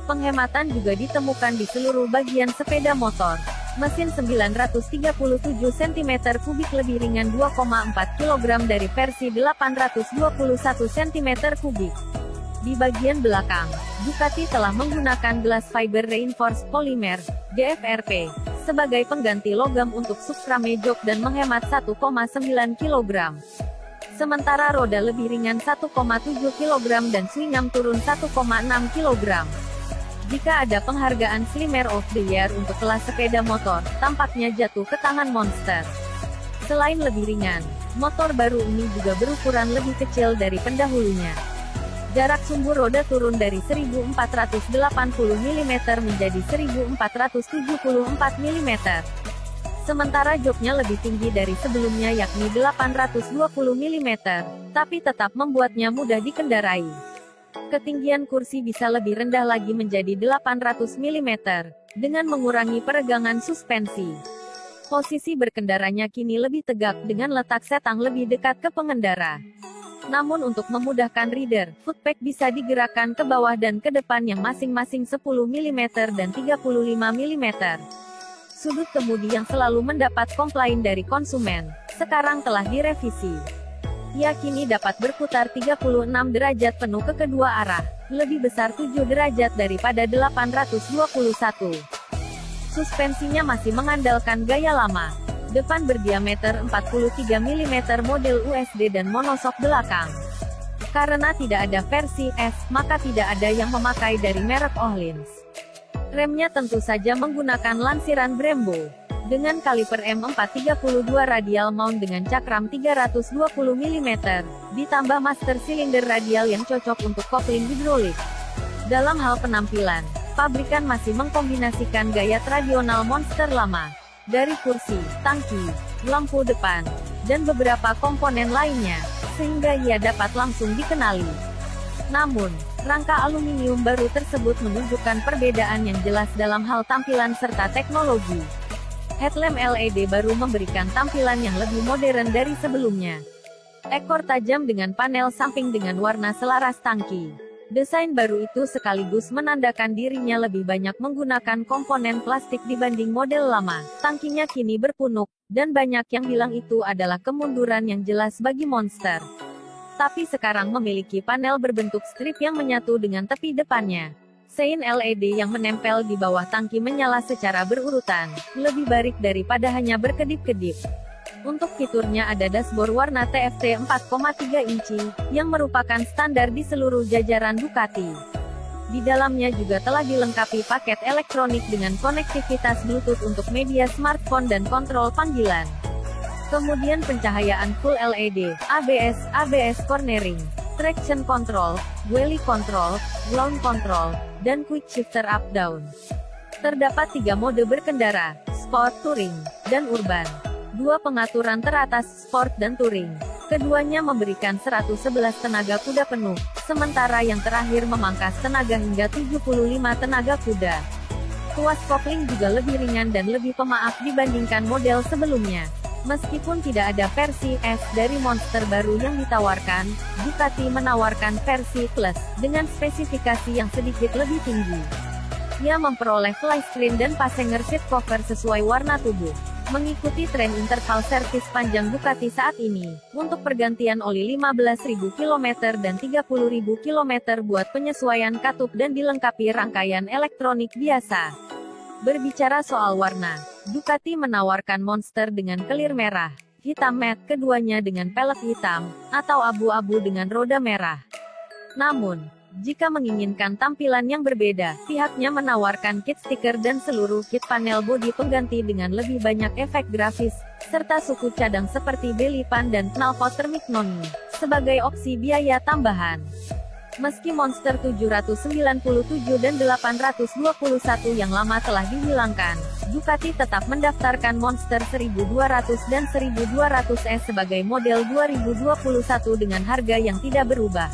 Penghematan juga ditemukan di seluruh bagian sepeda motor. Mesin 937 cm3 lebih ringan 2,4 kg dari versi 821 cm3. Di bagian belakang, Ducati telah menggunakan glass fiber reinforced polymer, GFRP, sebagai pengganti logam untuk subframe jok dan menghemat 1,9 kg. Sementara roda lebih ringan 1,7 kg dan swing arm turun 1,6 kg. Jika ada penghargaan Slimer of the Year untuk kelas sepeda motor, tampaknya jatuh ke tangan Monster. Selain lebih ringan, motor baru ini juga berukuran lebih kecil dari pendahulunya. Jarak sumbu roda turun dari 1480 mm menjadi 1474 mm. Sementara joknya lebih tinggi dari sebelumnya yakni 820 mm, tapi tetap membuatnya mudah dikendarai. Ketinggian kursi bisa lebih rendah lagi menjadi 800 mm, dengan mengurangi peregangan suspensi. Posisi berkendaranya kini lebih tegak dengan letak setang lebih dekat ke pengendara. Namun untuk memudahkan rider, footpack bisa digerakkan ke bawah dan ke depan yang masing-masing 10 mm dan 35 mm. Sudut kemudi yang selalu mendapat komplain dari konsumen, sekarang telah direvisi. Ia kini dapat berputar 36 derajat penuh ke kedua arah, lebih besar 7 derajat daripada 821. Suspensinya masih mengandalkan gaya lama. Depan berdiameter 43 mm model USD dan monosok belakang. Karena tidak ada versi S, maka tidak ada yang memakai dari merek Öhlins. Remnya tentu saja menggunakan lansiran Brembo. Dengan kaliper M432 radial mount dengan cakram 320 mm, ditambah master silinder radial yang cocok untuk kopling hidrolik. Dalam hal penampilan, pabrikan masih mengkombinasikan gaya tradisional Monster lama. Dari kursi, tangki, lampu depan, dan beberapa komponen lainnya, sehingga ia dapat langsung dikenali. Namun, rangka aluminium baru tersebut menunjukkan perbedaan yang jelas dalam hal tampilan serta teknologi. Headlamp LED baru memberikan tampilan yang lebih modern dari sebelumnya. Ekor tajam dengan panel samping dengan warna selaras tangki. Desain baru itu sekaligus menandakan dirinya lebih banyak menggunakan komponen plastik dibanding model lama. Tangkinya kini berpunuk, dan banyak yang bilang itu adalah kemunduran yang jelas bagi Monster. Tapi sekarang memiliki panel berbentuk strip yang menyatu dengan tepi depannya. Sein LED yang menempel di bawah tangki menyala secara berurutan, lebih barik daripada hanya berkedip-kedip. Untuk fiturnya ada dashboard warna TFT 4,3 inci, yang merupakan standar di seluruh jajaran Ducati. Di dalamnya juga telah dilengkapi paket elektronik dengan konektivitas Bluetooth untuk media smartphone dan kontrol panggilan. Kemudian pencahayaan full LED, ABS cornering, traction control, wheelie control, launch control, dan quick shifter up-down. Terdapat 3 mode berkendara, Sport, Touring, dan Urban. 2 pengaturan teratas, Sport dan Touring. Keduanya memberikan 111 tenaga kuda penuh, sementara yang terakhir memangkas tenaga hingga 75 tenaga kuda. Tuas kopling juga lebih ringan dan lebih pemaaf dibandingkan model sebelumnya. Meskipun tidak ada versi S dari Monster baru yang ditawarkan, Ducati menawarkan versi Plus, dengan spesifikasi yang sedikit lebih tinggi. Ia memperoleh flyscreen dan passenger seat cover sesuai warna tubuh. Mengikuti tren interval servis panjang Ducati saat ini, untuk pergantian oli 15.000 km dan 30.000 km buat penyesuaian katup dan dilengkapi rangkaian elektronik biasa. Berbicara soal warna, Ducati menawarkan Monster dengan kelir merah, hitam matte keduanya dengan pelek hitam, atau abu-abu dengan roda merah. Namun, jika menginginkan tampilan yang berbeda, pihaknya menawarkan kit stiker dan seluruh kit panel bodi pengganti dengan lebih banyak efek grafis, serta suku cadang seperti belly pan dan knalpot Termignoni, sebagai opsi biaya tambahan. Meski Monster 797 dan 821 yang lama telah dihilangkan, Ducati tetap mendaftarkan Monster 1200 dan 1200S sebagai model 2021 dengan harga yang tidak berubah.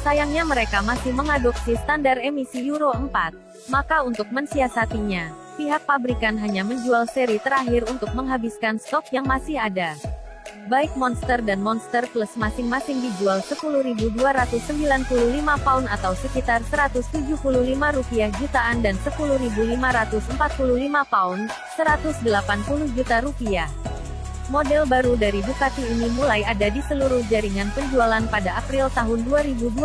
Sayangnya mereka masih mengadopsi standar emisi Euro 4, maka untuk mensiasatinya, pihak pabrikan hanya menjual seri terakhir untuk menghabiskan stok yang masih ada. Baik Monster dan Monster Plus masing-masing dijual 10.295 pound atau sekitar 175 rupiah jutaan dan 10.545 pound, 180 juta rupiah. Model baru dari Ducati ini mulai ada di seluruh jaringan penjualan pada April tahun 2021.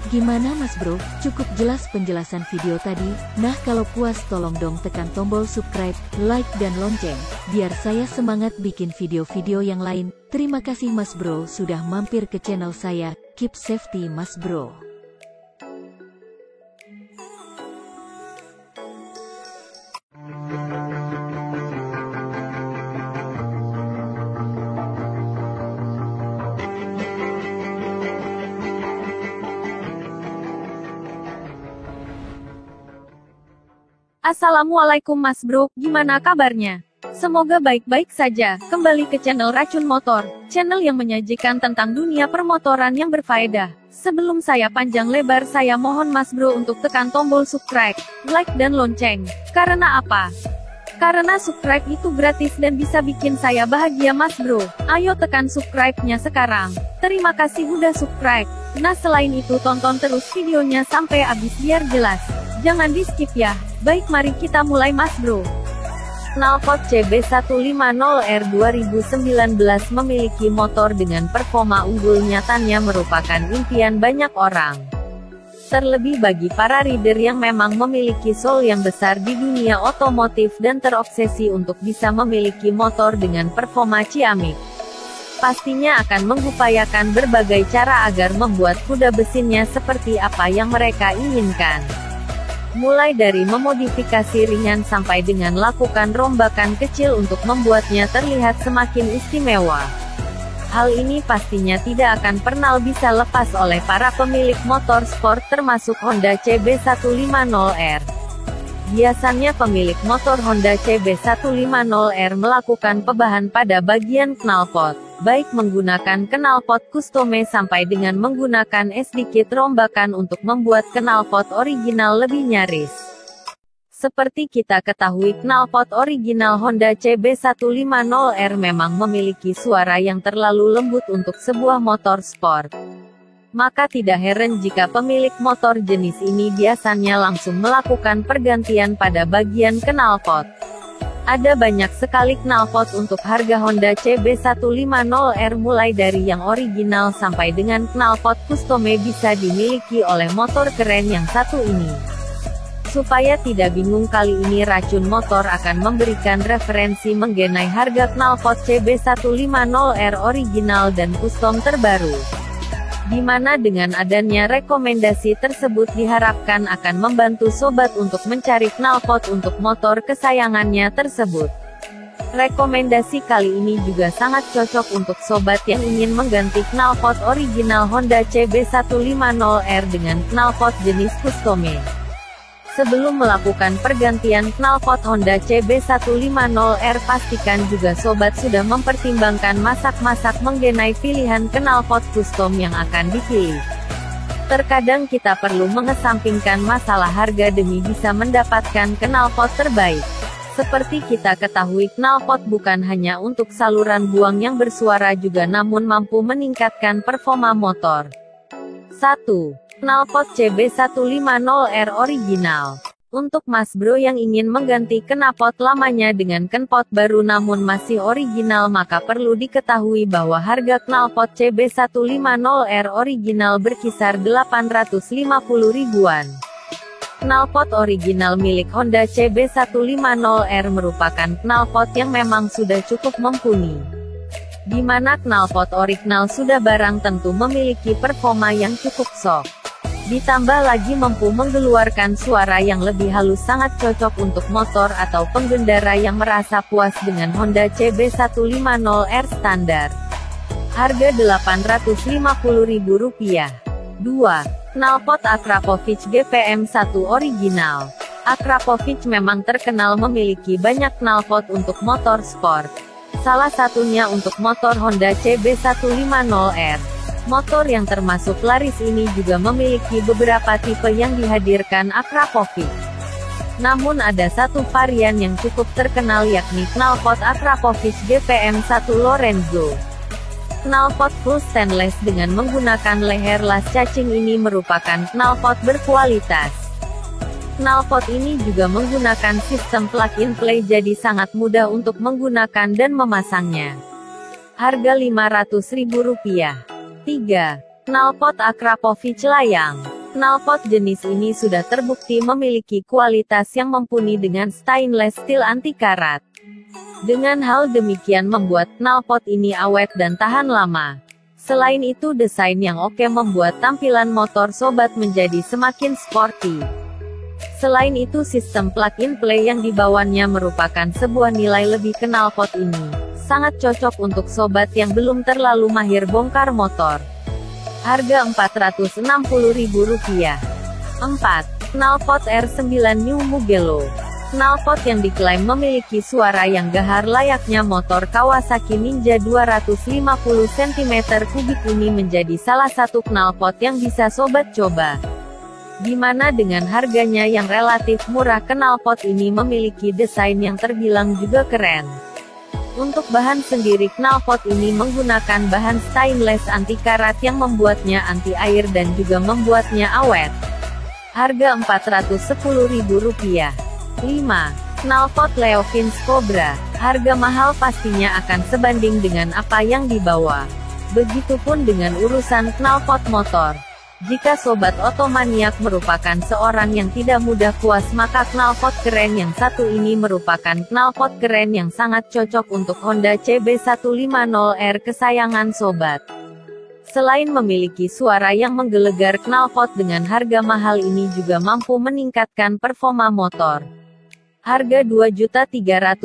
Gimana Mas Bro? Cukup jelas penjelasan video tadi? Nah kalau puas tolong dong tekan tombol subscribe, like dan lonceng, biar saya semangat bikin video-video yang lain. Terima kasih Mas Bro sudah mampir ke channel saya. Keep safety Mas Bro. Assalamualaikum Mas Bro, gimana kabarnya? Semoga baik-baik saja. Kembali ke channel Racun Motor, channel yang menyajikan tentang dunia permotoran yang berfaedah. Sebelum saya panjang lebar, saya mohon Mas Bro untuk tekan tombol subscribe, like dan lonceng. Karena apa? Karena subscribe itu gratis dan bisa bikin saya bahagia Mas Bro. Ayo tekan subscribe-nya sekarang. Terima kasih udah subscribe. Nah selain itu tonton terus videonya sampai habis biar jelas. Jangan di skip ya. Baik mari kita mulai Mas Bro. Knalpot CB150R 2019 memiliki motor dengan performa unggul, nyatanya merupakan impian banyak orang. Terlebih bagi para rider yang memang memiliki soul yang besar di dunia otomotif dan terobsesi untuk bisa memiliki motor dengan performa ciamik. Pastinya akan mengupayakan berbagai cara agar membuat kuda mesinnya seperti apa yang mereka inginkan. Mulai dari memodifikasi ringan sampai dengan lakukan rombakan kecil untuk membuatnya terlihat semakin istimewa. Hal ini pastinya tidak akan pernah bisa lepas oleh para pemilik motor sport termasuk Honda CB150R. Biasanya pemilik motor Honda CB150R melakukan perubahan pada bagian knalpot, baik menggunakan knalpot custom sampai dengan menggunakan sedikit rombakan untuk membuat knalpot original lebih nyaris. Seperti kita ketahui, knalpot original Honda CB150R memang memiliki suara yang terlalu lembut untuk sebuah motor sport. Maka tidak heran jika pemilik motor jenis ini biasanya langsung melakukan pergantian pada bagian knalpot. Ada banyak sekali knalpot untuk harga Honda CB150R, mulai dari yang original sampai dengan knalpot custom bisa dimiliki oleh motor keren yang satu ini. Supaya tidak bingung, kali ini Racun Motor akan memberikan referensi mengenai harga knalpot CB150R original dan custom terbaru. Di mana dengan adanya rekomendasi tersebut diharapkan akan membantu sobat untuk mencari knalpot untuk motor kesayangannya tersebut. Rekomendasi kali ini juga sangat cocok untuk sobat yang ingin mengganti knalpot original Honda CB150R dengan knalpot jenis custom. Sebelum melakukan pergantian knalpot Honda CB150R, pastikan juga sobat sudah mempertimbangkan masak-masak mengenai pilihan knalpot custom yang akan dipilih. Terkadang kita perlu mengesampingkan masalah harga demi bisa mendapatkan knalpot terbaik. Seperti kita ketahui, knalpot bukan hanya untuk saluran buang yang bersuara juga, namun mampu meningkatkan performa motor. 1. Knalpot CB150R original. Untuk Mas Bro yang ingin mengganti knalpot lamanya dengan knalpot baru namun masih original, maka perlu diketahui bahwa harga knalpot CB150R original berkisar 850 ribuan. Knalpot original milik Honda CB150R merupakan knalpot yang memang sudah cukup mumpuni. Di mana knalpot original sudah barang tentu memiliki performa yang cukup sok. Ditambah lagi mampu mengeluarkan suara yang lebih halus, sangat cocok untuk motor atau pengendara yang merasa puas dengan Honda CB150R standar. Harga Rp850.000. 2. Knalpot Akrapovic GPM1 original. Akrapovic memang terkenal memiliki banyak knalpot untuk motor sport. Salah satunya untuk motor Honda CB150R. Motor yang termasuk laris ini juga memiliki beberapa tipe yang dihadirkan Akrapovic. Namun ada satu varian yang cukup terkenal, yakni knalpot Akrapovic GPM1 Lorenzo. Knalpot full stainless dengan menggunakan leher las cacing ini merupakan knalpot berkualitas. Knalpot ini juga menggunakan sistem plug-in play, jadi sangat mudah untuk menggunakan dan memasangnya. Harga Rp500.000. 3. Knalpot Akrapovic layang. Knalpot jenis ini sudah terbukti memiliki kualitas yang mumpuni dengan stainless steel anti karat. Dengan hal demikian membuat knalpot ini awet dan tahan lama. Selain itu, desain yang oke membuat tampilan motor sobat menjadi semakin sporty. Selain itu, sistem plug-in play yang dibawanya merupakan sebuah nilai lebih knalpot ini. Sangat cocok untuk sobat yang belum terlalu mahir bongkar motor. Harga Rp460.000. 4. Knalpot R9 New Mugello. Knalpot yang diklaim memiliki suara yang gahar layaknya motor Kawasaki Ninja 250 cm3 ini menjadi salah satu knalpot yang bisa sobat coba. Di mana dengan harganya yang relatif murah, knalpot ini memiliki desain yang terbilang juga keren. Untuk bahan sendiri, knalpot ini menggunakan bahan stainless anti karat yang membuatnya anti air dan juga membuatnya awet. Harga Rp410.000. 5. Knalpot Leo Vince Cobra. Harga mahal pastinya akan sebanding dengan apa yang dibawa. Begitupun dengan urusan knalpot motor. Jika sobat otomaniak merupakan seorang yang tidak mudah puas, maka knalpot keren yang satu ini merupakan knalpot keren yang sangat cocok untuk Honda CB150R kesayangan sobat. Selain memiliki suara yang menggelegar, knalpot dengan harga mahal ini juga mampu meningkatkan performa motor. Harga Rp2.300.000.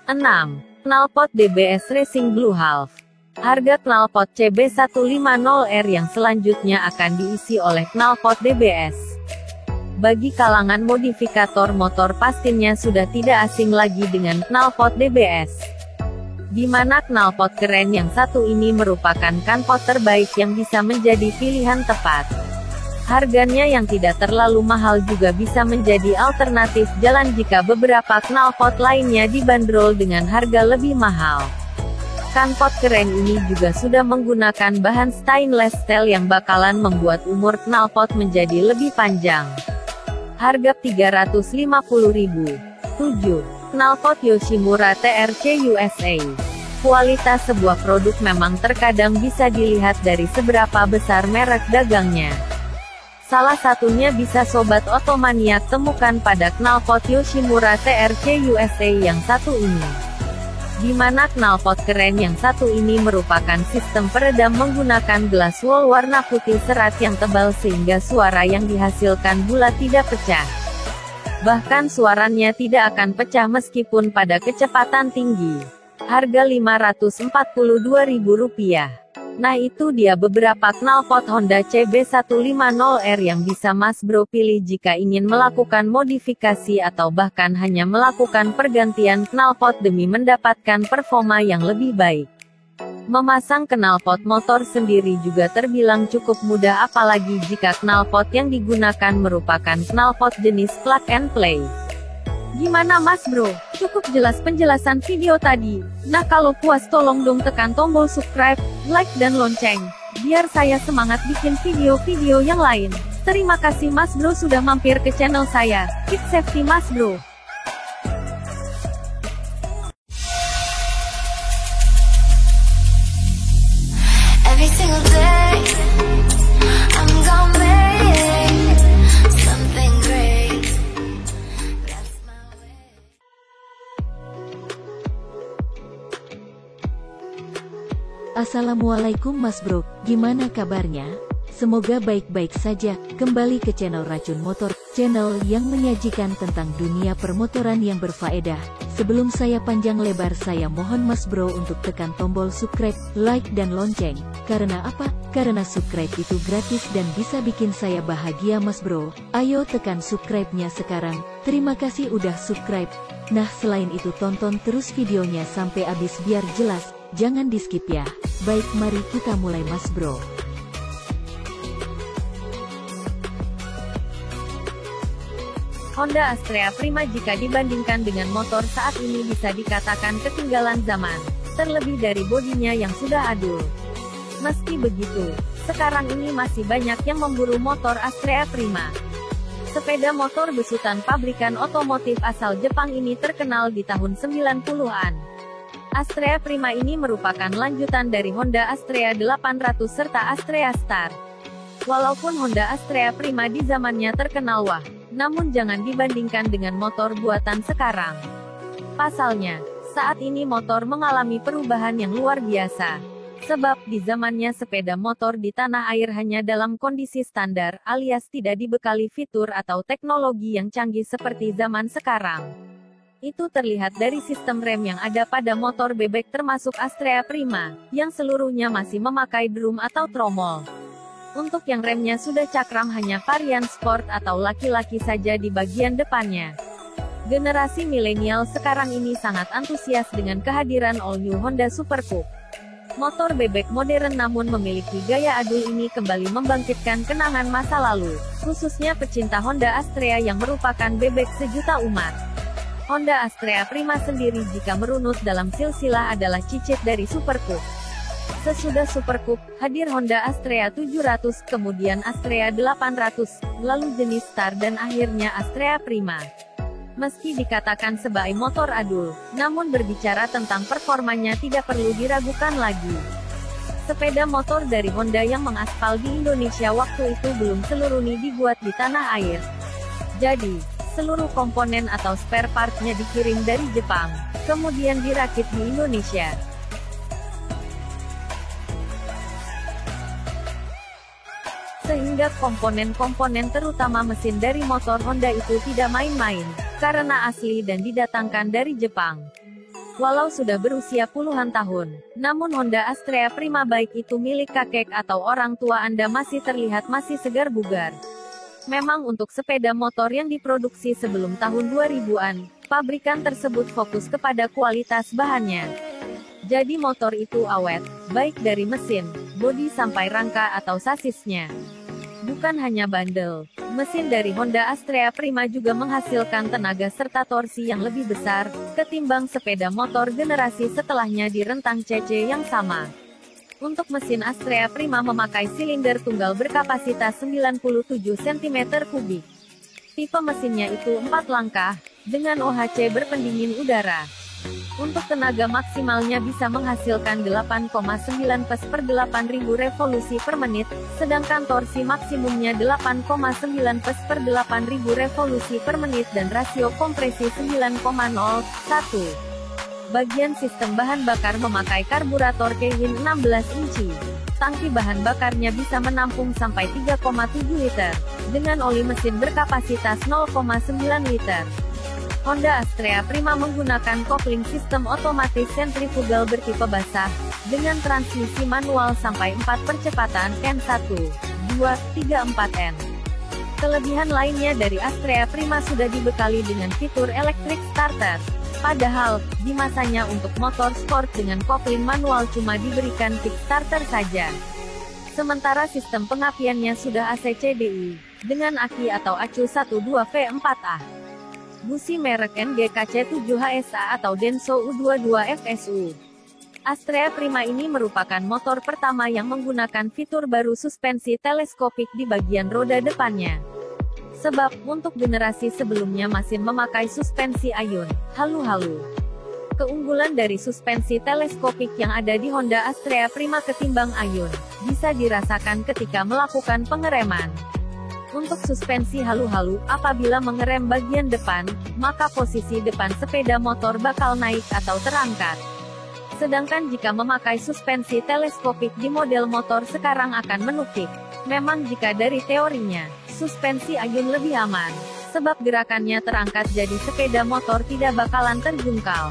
6. Knalpot DBS Racing Blue Half. Harga knalpot CB150R yang selanjutnya akan diisi oleh knalpot DBS. Bagi kalangan modifikator motor pastinya sudah tidak asing lagi dengan knalpot DBS. Di mana knalpot keren yang satu ini merupakan knalpot terbaik yang bisa menjadi pilihan tepat. Harganya yang tidak terlalu mahal juga bisa menjadi alternatif jalan jika beberapa knalpot lainnya dibanderol dengan harga lebih mahal. Knalpot keren ini juga sudah menggunakan bahan stainless steel yang bakalan membuat umur knalpot menjadi lebih panjang. Harga Rp350.000. 7. Knalpot Yoshimura TRC USA. Kualitas sebuah produk memang terkadang bisa dilihat dari seberapa besar merek dagangnya. Salah satunya bisa Sobat Otomaniak temukan pada knalpot Yoshimura TRC USA yang satu ini. Di mana knalpot keren yang satu ini merupakan sistem peredam menggunakan glass wool warna putih serat yang tebal sehingga suara yang dihasilkan bulat tidak pecah. Bahkan suaranya tidak akan pecah meskipun pada kecepatan tinggi. Harga Rp542.000. Nah itu dia beberapa knalpot Honda CB150R yang bisa Mas Bro pilih jika ingin melakukan modifikasi atau bahkan hanya melakukan pergantian knalpot demi mendapatkan performa yang lebih baik. Memasang knalpot motor sendiri juga terbilang cukup mudah apalagi jika knalpot yang digunakan merupakan knalpot jenis plug and play. Gimana Mas Bro? Cukup jelas penjelasan video tadi? Nah kalau puas tolong dong tekan tombol subscribe, like dan lonceng, biar saya semangat bikin video-video yang lain. Terima kasih Mas Bro sudah mampir ke channel saya. Keep safety Mas Bro. Every single day, I'm gonna make something great. That's my way. Assalamualaikum Mas Bro, gimana kabarnya? Semoga baik-baik saja. Kembali ke channel Racun Motor, channel yang menyajikan tentang dunia permotoran yang berfaedah. Sebelum saya panjang lebar saya mohon Mas Bro untuk tekan tombol subscribe, like dan lonceng. Karena apa? Karena subscribe itu gratis dan bisa bikin saya bahagia Mas Bro. Ayo tekan subscribe-nya sekarang. Terima kasih udah subscribe. Nah selain itu tonton terus videonya sampai habis biar jelas. Jangan di skip ya. Baik mari kita mulai Mas Bro. Honda Astrea Prima jika dibandingkan dengan motor saat ini bisa dikatakan ketinggalan zaman, terlebih dari bodinya yang sudah adul. Meski begitu, sekarang ini masih banyak yang memburu motor Astrea Prima. Sepeda motor besutan pabrikan otomotif asal Jepang ini terkenal di tahun 90-an. Astrea Prima ini merupakan lanjutan dari Honda Astrea 800 serta Astrea Star. Walaupun Honda Astrea Prima di zamannya terkenal wah, namun jangan dibandingkan dengan motor buatan sekarang. Pasalnya, saat ini motor mengalami perubahan yang luar biasa. Sebab di zamannya sepeda motor di tanah air hanya dalam kondisi standar alias tidak dibekali fitur atau teknologi yang canggih seperti zaman sekarang. Itu terlihat dari sistem rem yang ada pada motor bebek termasuk Astrea Prima, yang seluruhnya masih memakai drum atau tromol. Untuk yang remnya sudah cakram hanya varian sport atau laki-laki saja di bagian depannya. Generasi milenial sekarang ini sangat antusias dengan kehadiran all new Honda Super Coupe. Motor bebek modern namun memiliki gaya adul ini kembali membangkitkan kenangan masa lalu, khususnya pecinta Honda Astrea yang merupakan bebek sejuta umat. Honda Astrea Prima sendiri jika merunut dalam silsilah adalah cicit dari Super Coupe. Sesudah Super Coupe, hadir Honda Astrea 700, kemudian Astrea 800, lalu jenis Star dan akhirnya Astrea Prima. Meski dikatakan sebagai motor adul, namun berbicara tentang performanya tidak perlu diragukan lagi. Sepeda motor dari Honda yang mengaspal di Indonesia waktu itu belum seluruhnya dibuat di tanah air. Jadi, seluruh komponen atau spare part-nya dikirim dari Jepang, kemudian dirakit di Indonesia. Sehingga komponen-komponen terutama mesin dari motor Honda itu tidak main-main, karena asli dan didatangkan dari Jepang. Walau sudah berusia puluhan tahun, namun Honda Astrea Prima baik itu milik kakek atau orang tua Anda masih terlihat masih segar bugar. Memang untuk sepeda motor yang diproduksi sebelum tahun 2000-an, pabrikan tersebut fokus kepada kualitas bahannya. Jadi motor itu awet, baik dari mesin, bodi sampai rangka atau sasisnya. Bukan hanya bandel, mesin dari Honda Astrea Prima juga menghasilkan tenaga serta torsi yang lebih besar ketimbang sepeda motor generasi setelahnya di rentang CC yang sama. Untuk mesin Astrea Prima memakai silinder tunggal berkapasitas 97 cm3. Tipe mesinnya itu 4 langkah, dengan OHC berpendingin udara. Untuk tenaga maksimalnya bisa menghasilkan 8,9 PS per 8.000 revolusi per menit, sedangkan torsi maksimumnya 8,9 PS per 8.000 revolusi per menit dan rasio kompresi 9,01. Bagian sistem bahan bakar memakai karburator Keihin 16 inci. Tangki bahan bakarnya bisa menampung sampai 3,7 liter, dengan oli mesin berkapasitas 0,9 liter. Honda Astrea Prima menggunakan kopling sistem otomatis sentrifugal bertipe basah, dengan transmisi manual sampai 4 percepatan N1, 2, 3, 4N. Kelebihan lainnya dari Astrea Prima sudah dibekali dengan fitur electric starter. Padahal, di masanya untuk motor sport dengan kopling manual cuma diberikan kickstarter saja. Sementara sistem pengapiannya sudah AC/CDI, dengan aki atau acu 12V4A. Busi merek NGKC 7HSA atau Denso U22 FSU. Astrea Prima ini merupakan motor pertama yang menggunakan fitur baru suspensi teleskopik di bagian roda depannya. Sebab, untuk generasi sebelumnya masih memakai suspensi ayun, halu-halu. Keunggulan dari suspensi teleskopik yang ada di Honda Astrea Prima ketimbang ayun, bisa dirasakan ketika melakukan pengereman. Untuk suspensi halu-halu, apabila mengerem bagian depan, maka posisi depan sepeda motor bakal naik atau terangkat. Sedangkan jika memakai suspensi teleskopik di model motor sekarang akan menukik. Memang jika dari teorinya, suspensi ayun lebih aman, sebab gerakannya terangkat jadi sepeda motor tidak bakalan terjungkal.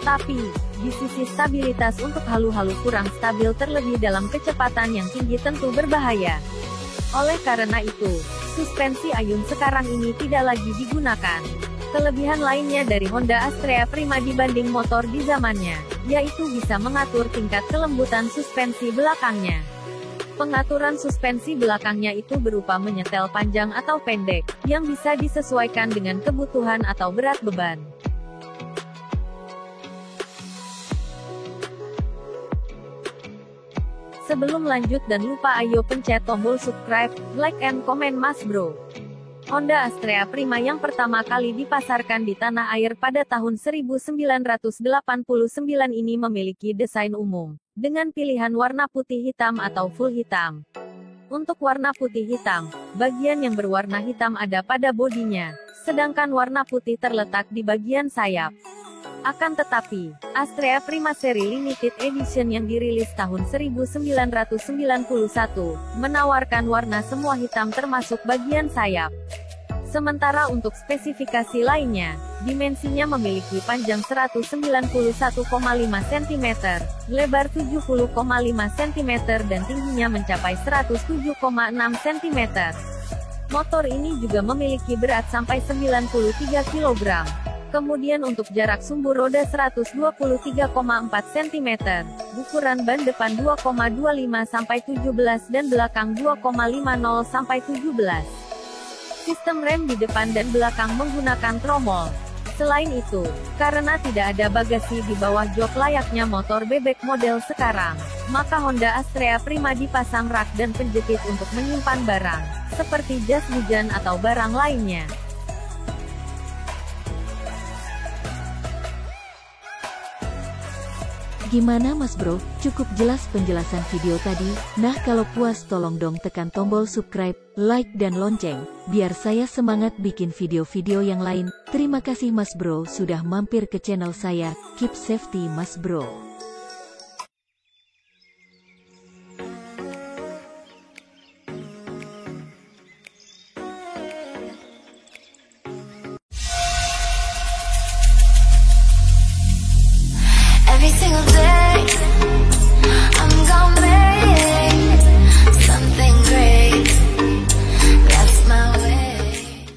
Tapi, di sisi stabilitas untuk halu-halu kurang stabil terlebih dalam kecepatan yang tinggi tentu berbahaya. Oleh karena itu, suspensi ayun sekarang ini tidak lagi digunakan. Kelebihan lainnya dari Honda Astrea Prima dibanding motor di zamannya, yaitu bisa mengatur tingkat kelembutan suspensi belakangnya. Pengaturan suspensi belakangnya itu berupa menyetel panjang atau pendek, yang bisa disesuaikan dengan kebutuhan atau berat beban. Sebelum lanjut dan lupa ayo pencet tombol subscribe, like and comment mas bro. Honda Astrea Prima yang pertama kali dipasarkan di tanah air pada tahun 1989 ini memiliki desain umum, dengan pilihan warna putih hitam atau full hitam. Untuk warna putih hitam, bagian yang berwarna hitam ada pada bodinya, sedangkan warna putih terletak di bagian sayap. Akan tetapi, Astrea Prima seri limited edition yang dirilis tahun 1991, menawarkan warna semua hitam termasuk bagian sayap. Sementara untuk spesifikasi lainnya, dimensinya memiliki panjang 191,5 cm, lebar 70,5 cm dan tingginya mencapai 107,6 cm. Motor ini juga memiliki berat sampai 93 kg. Kemudian untuk jarak sumbu roda 123,4 cm, ukuran ban depan 2,25 sampai 17 dan belakang 2,50 sampai 17. Sistem rem di depan dan belakang menggunakan tromol. Selain itu, karena tidak ada bagasi di bawah jok layaknya motor bebek model sekarang, maka Honda Astrea Prima dipasang rak dan penjepit untuk menyimpan barang, seperti jas hujan atau barang lainnya. Gimana mas bro, cukup jelas penjelasan video tadi? Nah kalau puas tolong dong tekan tombol subscribe, like dan lonceng, biar saya semangat bikin video-video yang lain. Terima kasih mas bro sudah mampir ke channel saya, keep safety mas bro. Every single day, I'm gonna make something great. That's my way.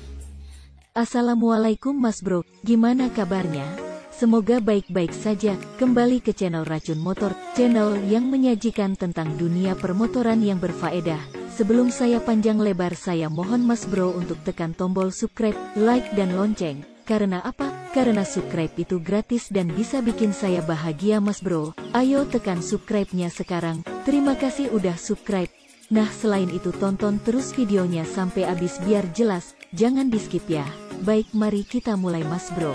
Assalamualaikum mas bro, gimana kabarnya? Semoga baik-baik saja. Kembali ke channel Racun Motor, channel yang menyajikan tentang dunia permotoran yang berfaedah. Sebelum saya panjang lebar, saya mohon Mas Bro untuk tekan tombol subscribe, like dan lonceng. Karena apa? Karena subscribe itu gratis dan bisa bikin saya bahagia Mas Bro. Ayo tekan subscribe-nya sekarang. Terima kasih udah subscribe. Nah, selain itu tonton terus videonya sampai habis biar jelas. Jangan di skip ya. Baik, mari kita mulai Mas Bro.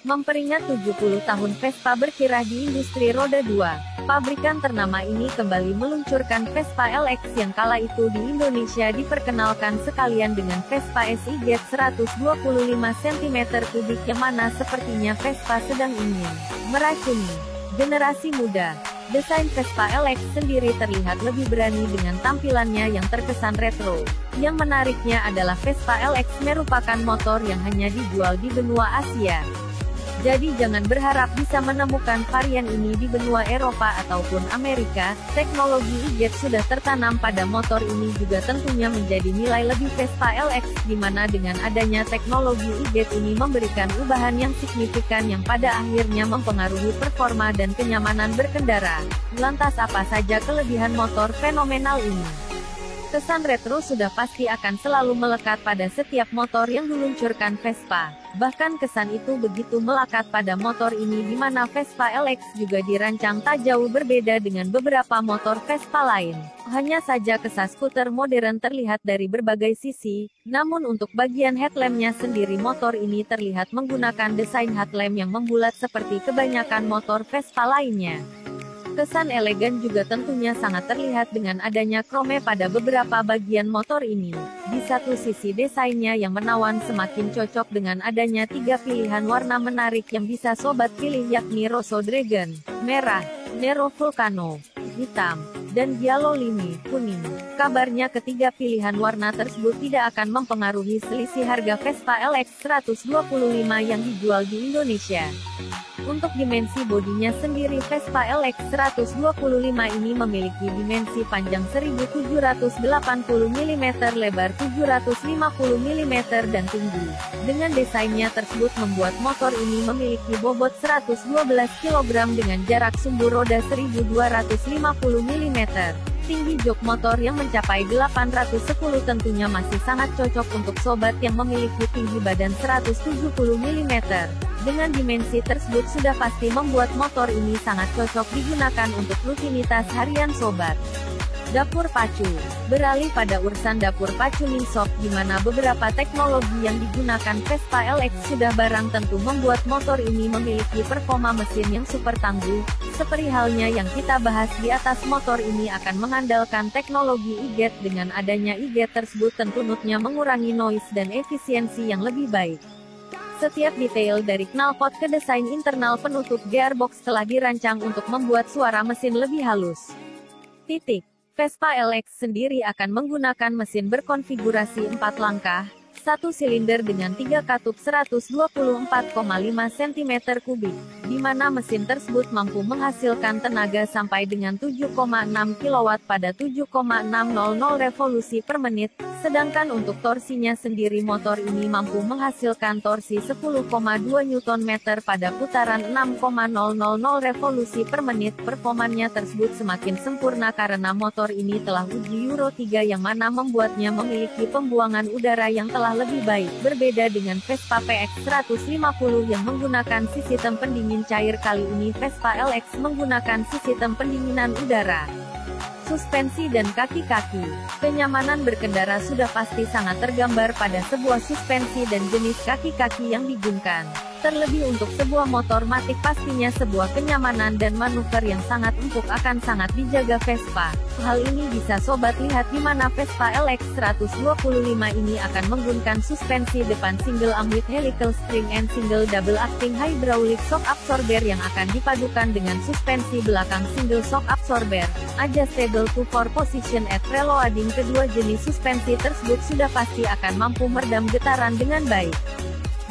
Memperingat 70 tahun Vespa berkiprah di industri roda 2, pabrikan ternama ini kembali meluncurkan Vespa LX yang kala itu di Indonesia diperkenalkan sekalian dengan Vespa SIGET 125 cm3 yang mana sepertinya Vespa sedang ingin meracuni generasi muda. Desain Vespa LX sendiri terlihat lebih berani dengan tampilannya yang terkesan retro. Yang menariknya adalah Vespa LX merupakan motor yang hanya dijual di benua Asia. Jadi jangan berharap bisa menemukan varian ini di benua Eropa ataupun Amerika. Teknologi IGET sudah tertanam pada motor ini juga tentunya menjadi nilai lebih Vespa LX, di mana dengan adanya teknologi IGET ini memberikan perubahan yang signifikan yang pada akhirnya mempengaruhi performa dan kenyamanan berkendara. Lantas apa saja kelebihan motor fenomenal ini? Kesan retro sudah pasti akan selalu melekat pada setiap motor yang diluncurkan Vespa. Bahkan kesan itu begitu melekat pada motor ini di mana Vespa LX juga dirancang tak jauh berbeda dengan beberapa motor Vespa lain. Hanya saja kesan skuter modern terlihat dari berbagai sisi, namun untuk bagian headlampnya sendiri motor ini terlihat menggunakan desain headlamp yang membulat seperti kebanyakan motor Vespa lainnya. Kesan elegan juga tentunya sangat terlihat dengan adanya chrome pada beberapa bagian motor ini. Di satu sisi desainnya yang menawan semakin cocok dengan adanya 3 pilihan warna menarik yang bisa sobat pilih, yakni Rosso Dragon, merah, Nero Vulcano, hitam, dan Giallo Limi, kuning. Kabarnya ketiga pilihan warna tersebut tidak akan mempengaruhi selisih harga Vespa LX 125 yang dijual di Indonesia. Untuk dimensi bodinya sendiri, Vespa LX 125 ini memiliki dimensi panjang 1780 mm, lebar 750 mm, dan tinggi. Dengan desainnya tersebut membuat motor ini memiliki bobot 112 kg dengan jarak sumbu roda 1250 mm. Tinggi jok motor yang mencapai 810 tentunya masih sangat cocok untuk sobat yang memiliki tinggi badan 170 mm. Dengan dimensi tersebut sudah pasti membuat motor ini sangat cocok digunakan untuk rutinitas harian sobat. Dapur pacu. Beralih pada urusan dapur pacu mini shock, di mana beberapa teknologi yang digunakan Vespa LX sudah barang tentu membuat motor ini memiliki performa mesin yang super tangguh. Seperti halnya yang kita bahas di atas, motor ini akan mengandalkan teknologi IGET. Dengan adanya IGET tersebut tentunya mengurangi noise dan efisiensi yang lebih baik. Setiap detail dari knalpot ke desain internal penutup gearbox telah dirancang untuk membuat suara mesin lebih halus. Vespa LX sendiri akan menggunakan mesin berkonfigurasi 4 langkah, 1 silinder dengan 3 katup 124,5 cm3, di mana mesin tersebut mampu menghasilkan tenaga sampai dengan 7,6 kW pada 7,600 revolusi per menit, sedangkan untuk torsinya sendiri motor ini mampu menghasilkan torsi 10,2 Nm pada putaran 6,000 revolusi per menit. Performanya tersebut semakin sempurna karena motor ini telah uji Euro 3 yang mana membuatnya memiliki pembuangan udara yang telah lebih baik. Berbeda dengan Vespa PX 150 yang menggunakan sistem pendingin cair, kali ini Vespa LX menggunakan sistem pendinginan udara. Suspensi dan kaki-kaki. Kenyamanan berkendara sudah pasti sangat tergambar pada sebuah suspensi dan jenis kaki-kaki yang digunakan. Terlebih untuk sebuah motor matic, pastinya sebuah kenyamanan dan manuver yang sangat empuk akan sangat dijaga Vespa. Hal ini bisa sobat lihat di mana Vespa LX 125 ini akan menggunakan suspensi depan single arm with helical spring and single double acting hydraulic shock absorber yang akan dipadukan dengan suspensi belakang single shock absorber, adjustable to 4 position at preloading. Kedua jenis suspensi tersebut sudah pasti akan mampu meredam getaran dengan baik.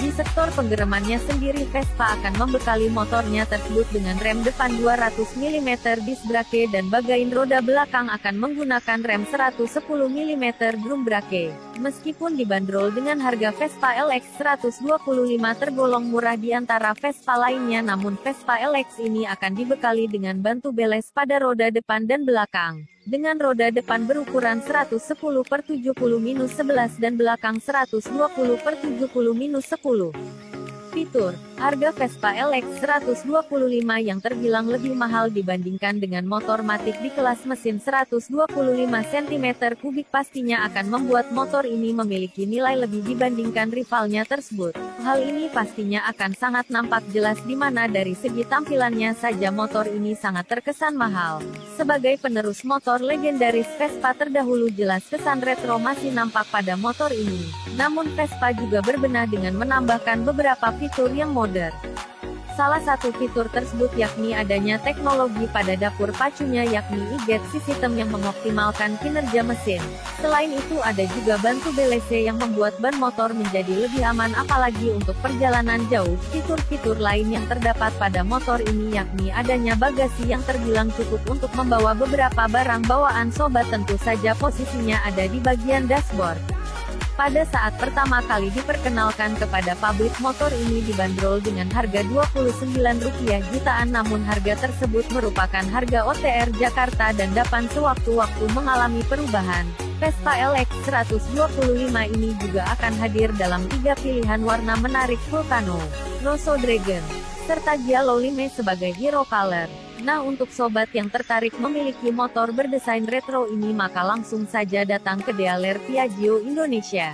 Di sektor penggeremannya sendiri, Vespa akan membekali motornya tersebut dengan rem depan 200 mm disc brake dan bagian roda belakang akan menggunakan rem 110 mm drum brake. Meskipun dibanderol dengan harga Vespa LX 125 tergolong murah di antara Vespa lainnya, namun Vespa LX ini akan dibekali dengan bantu beles pada roda depan dan belakang. dengan roda depan berukuran 110/70-11 dan belakang 120/70-10. Fitur, harga Vespa LX 125 yang terbilang lebih mahal dibandingkan dengan motor matic di kelas mesin 125 cm3 pastinya akan membuat motor ini memiliki nilai lebih dibandingkan rivalnya tersebut. Hal ini pastinya akan sangat nampak jelas di mana dari segi tampilannya saja motor ini sangat terkesan mahal. Sebagai penerus motor legendaris Vespa terdahulu, jelas kesan retro masih nampak pada motor ini. Namun Vespa juga berbenah dengan menambahkan beberapa fitur yang modern. Salah satu fitur tersebut yakni adanya teknologi pada dapur pacunya yakni e-gate sistem yang mengoptimalkan kinerja mesin. Selain itu ada juga bantu BLC yang membuat ban motor menjadi lebih aman apalagi untuk perjalanan jauh. Fitur-fitur lain yang terdapat pada motor ini yakni adanya bagasi yang terbilang cukup untuk membawa beberapa barang bawaan sobat, tentu saja posisinya ada di bagian dashboard. Pada saat pertama kali diperkenalkan kepada pabrik, motor ini dibanderol dengan harga Rp29 jutaan, namun harga tersebut merupakan harga OTR Jakarta dan dapat sewaktu-waktu mengalami perubahan. Vespa LX 125 ini juga akan hadir dalam 3 pilihan warna menarik: Vulcano, Rosso Dragon, serta Giallo Lime sebagai hero color. Nah, untuk sobat yang tertarik memiliki motor berdesain retro ini, maka langsung saja datang ke dealer Piaggio Indonesia.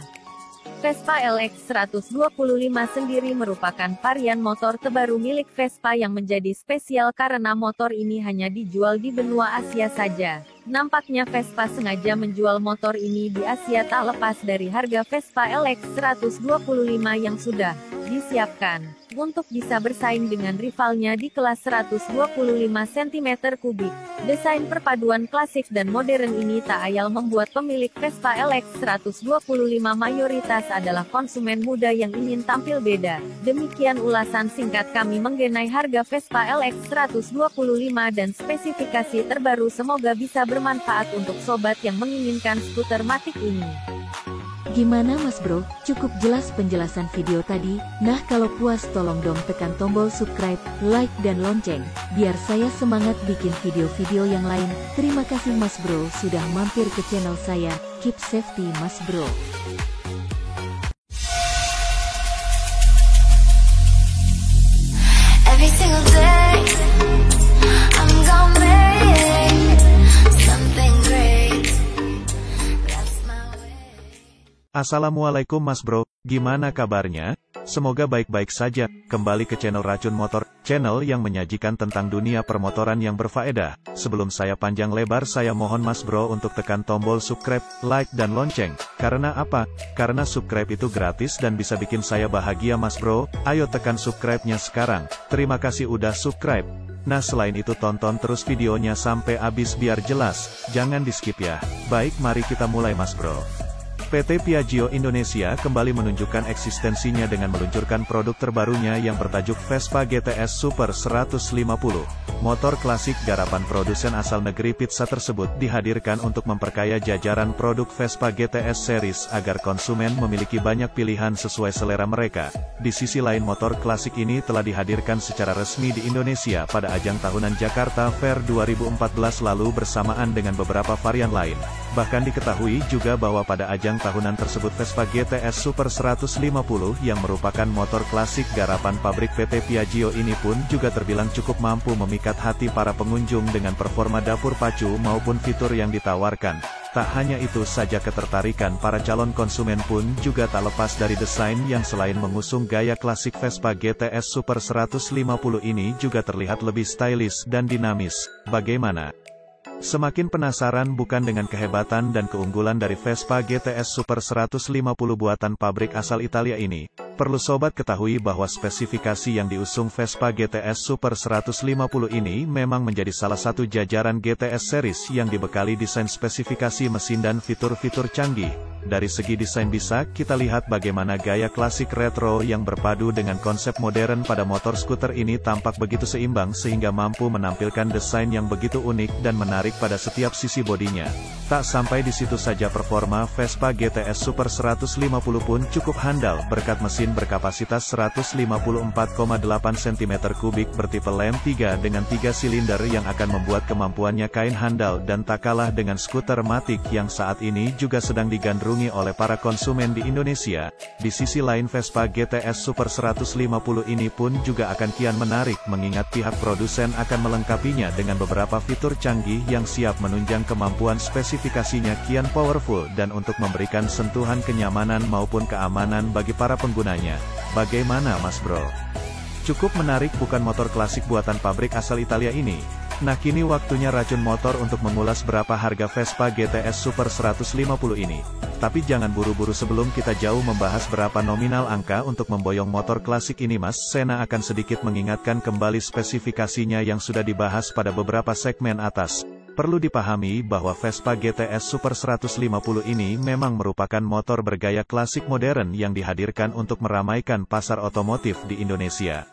Vespa LX 125 sendiri merupakan varian motor terbaru milik Vespa yang menjadi spesial karena motor ini hanya dijual di benua Asia saja. Nampaknya Vespa sengaja menjual motor ini di Asia tak lepas dari harga Vespa LX 125 yang sudah disiapkan untuk bisa bersaing dengan rivalnya di kelas 125 cm3. Desain perpaduan klasik dan modern ini tak ayal membuat pemilik Vespa LX 125 mayoritas adalah konsumen muda yang ingin tampil beda. Demikian ulasan singkat kami mengenai harga Vespa LX 125 dan spesifikasi terbaru, semoga bisa bermanfaat untuk sobat yang menginginkan skuter matic ini. Gimana Mas Bro? Cukup jelas penjelasan video tadi? Nah, kalau puas tolong dong tekan tombol subscribe, like dan lonceng, biar saya semangat bikin video-video yang lain. Terima kasih Mas Bro sudah mampir ke channel saya. Keep safety Mas Bro. Every single day, I'm gonna make something great. That's my way. Assalamualaikum Mas Bro, gimana kabarnya? Semoga baik-baik saja. Kembali ke channel Racun Motor, channel yang menyajikan tentang dunia permotoran yang berfaedah. Sebelum saya panjang lebar, saya mohon Mas Bro untuk tekan tombol subscribe, like dan lonceng. Karena apa? Karena subscribe itu gratis dan bisa bikin saya bahagia Mas Bro. Ayo tekan subscribe-nya sekarang. Terima kasih udah subscribe. Nah, selain itu tonton terus videonya sampai habis biar jelas. Jangan di skip ya. Baik, mari kita mulai Mas Bro. PT Piaggio Indonesia kembali menunjukkan eksistensinya dengan meluncurkan produk terbarunya yang bertajuk Vespa GTS Super 150. Motor klasik garapan produsen asal negeri Pizza tersebut dihadirkan untuk memperkaya jajaran produk Vespa GTS series agar konsumen memiliki banyak pilihan sesuai selera mereka. Di sisi lain, motor klasik ini telah dihadirkan secara resmi di Indonesia pada ajang tahunan Jakarta Fair 2014 lalu bersamaan dengan beberapa varian lain. Bahkan diketahui juga bahwa pada ajang tahunan tersebut Vespa GTS Super 150 yang merupakan motor klasik garapan pabrik PT Piaggio ini pun juga terbilang cukup mampu memikat hati para pengunjung dengan performa dapur pacu maupun fitur yang ditawarkan. Tak hanya itu saja, ketertarikan para calon konsumen pun juga tak lepas dari desain yang selain mengusung gaya klasik Vespa GTS Super 150 ini juga terlihat lebih stylish dan dinamis. Bagaimana? Semakin penasaran bukan dengan kehebatan dan keunggulan dari Vespa GTS Super 150 buatan pabrik asal Italia ini? Perlu sobat ketahui bahwa spesifikasi yang diusung Vespa GTS Super 150 ini memang menjadi salah satu jajaran GTS series yang dibekali desain spesifikasi mesin dan fitur-fitur canggih. Dari segi desain bisa kita lihat bagaimana gaya klasik retro yang berpadu dengan konsep modern pada motor skuter ini tampak begitu seimbang sehingga mampu menampilkan desain yang begitu unik dan menarik menarik pada setiap sisi bodinya. Tak sampai di situ saja, performa Vespa GTS Super 150 pun cukup handal berkat mesin berkapasitas 154,8 cm3 bertipe lem 3 dengan 3 silinder yang akan membuat kemampuannya kain handal dan tak kalah dengan skuter Matic yang saat ini juga sedang digandrungi oleh para konsumen di Indonesia. Di sisi lain, Vespa GTS Super 150 ini pun juga akan kian menarik mengingat pihak produsen akan melengkapinya dengan beberapa fitur canggih yang siap menunjang kemampuan spesifikasinya kian powerful dan untuk memberikan sentuhan kenyamanan maupun keamanan bagi para penggunanya. Bagaimana Mas Bro? Cukup menarik bukan motor klasik buatan pabrik asal Italia ini? Nah, kini waktunya Racun Motor untuk mengulas berapa harga Vespa GTS Super 150 ini. Tapi jangan buru-buru, sebelum kita jauh membahas berapa nominal angka untuk memboyong motor klasik ini, Mas Sena akan sedikit mengingatkan kembali spesifikasinya yang sudah dibahas pada beberapa segmen atas. Perlu dipahami bahwa Vespa GTS Super 150 ini memang merupakan motor bergaya klasik modern yang dihadirkan untuk meramaikan pasar otomotif di Indonesia.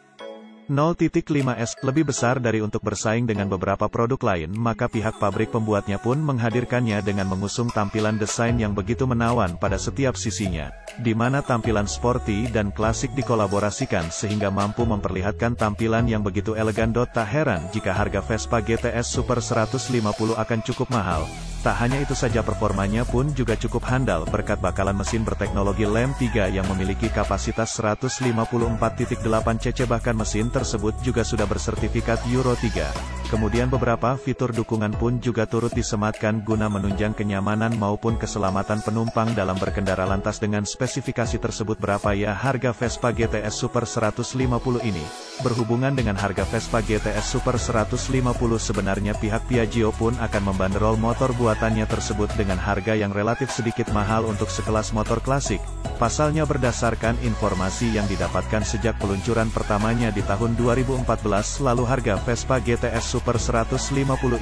0.5S lebih besar dari untuk bersaing dengan beberapa produk lain, maka pihak pabrik pembuatnya pun menghadirkannya dengan mengusung tampilan desain yang begitu menawan pada setiap sisinya, di mana tampilan sporty dan klasik dikolaborasikan sehingga mampu memperlihatkan tampilan yang begitu elegan. Tak heran jika harga Vespa GTS Super 150 akan cukup mahal. Tak hanya itu saja, performanya pun juga cukup handal berkat bakalan mesin berteknologi lem 3 yang memiliki kapasitas 154.8 cc, bahkan mesin tersebut juga sudah bersertifikat Euro 3. Kemudian beberapa fitur dukungan pun juga turut disematkan guna menunjang kenyamanan maupun keselamatan penumpang dalam berkendara. Lantas dengan spesifikasi tersebut, berapa ya harga Vespa GTS Super 150 ini? Berhubungan dengan harga Vespa GTS Super 150, sebenarnya pihak Piaggio pun akan membanderol motor buatannya tersebut dengan harga yang relatif sedikit mahal untuk sekelas motor klasik. Pasalnya, berdasarkan informasi yang didapatkan sejak peluncuran pertamanya di tahun 2014 lalu, harga Vespa GTS Super 150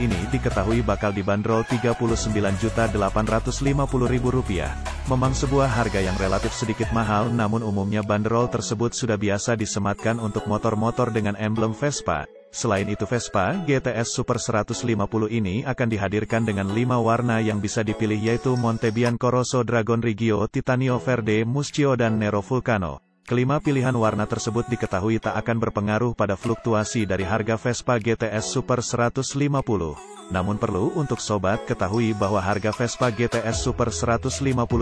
ini diketahui bakal dibanderol Rp39.850.000. Memang sebuah harga yang relatif sedikit mahal, namun umumnya banderol tersebut sudah biasa disematkan untuk motor-motor dengan emblem Vespa. Selain itu, Vespa GTS Super 150 ini akan dihadirkan dengan 5 warna yang bisa dipilih, yaitu Monte Bianco, Rosso, Dragon Regio, Titanio Verde, Muschio dan Nero Vulcano. Kelima pilihan warna tersebut diketahui tak akan berpengaruh pada fluktuasi dari harga Vespa GTS Super 150. Namun perlu untuk sobat ketahui bahwa harga Vespa GTS Super 150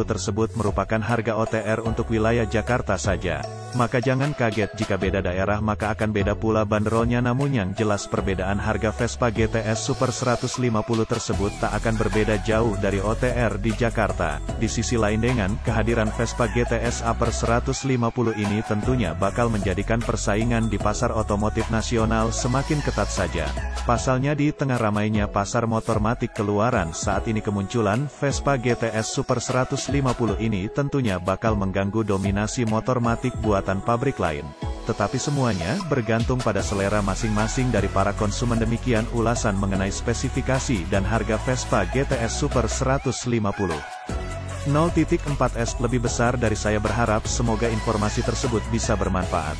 tersebut merupakan harga OTR untuk wilayah Jakarta saja. Maka jangan kaget jika beda daerah maka akan beda pula banderolnya. Namun yang jelas, perbedaan harga Vespa GTS Super 150 tersebut tak akan berbeda jauh dari OTR di Jakarta. Di sisi lain, dengan kehadiran Vespa GTS Upper 150 ini tentunya bakal menjadikan persaingan di pasar otomotif nasional semakin ketat saja. Pasalnya, di tengah ramainya pasar motor Matic keluaran saat ini, kemunculan Vespa GTS Super 150 ini tentunya bakal mengganggu dominasi motor Matic buatan pabrik lain. Tetapi semuanya bergantung pada selera masing-masing dari para konsumen. Demikian ulasan mengenai spesifikasi dan harga Vespa GTS Super 150. 0.4S lebih besar dari saya. Berharap semoga informasi tersebut bisa bermanfaat.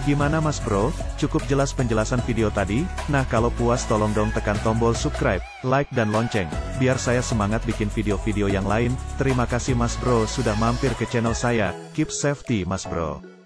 Gimana Mas Bro? Cukup jelas penjelasan video tadi? Nah, kalau puas tolong dong tekan tombol subscribe, like dan lonceng, biar saya semangat bikin video-video yang lain. Terima kasih Mas Bro sudah mampir ke channel saya. Keep safety Mas Bro.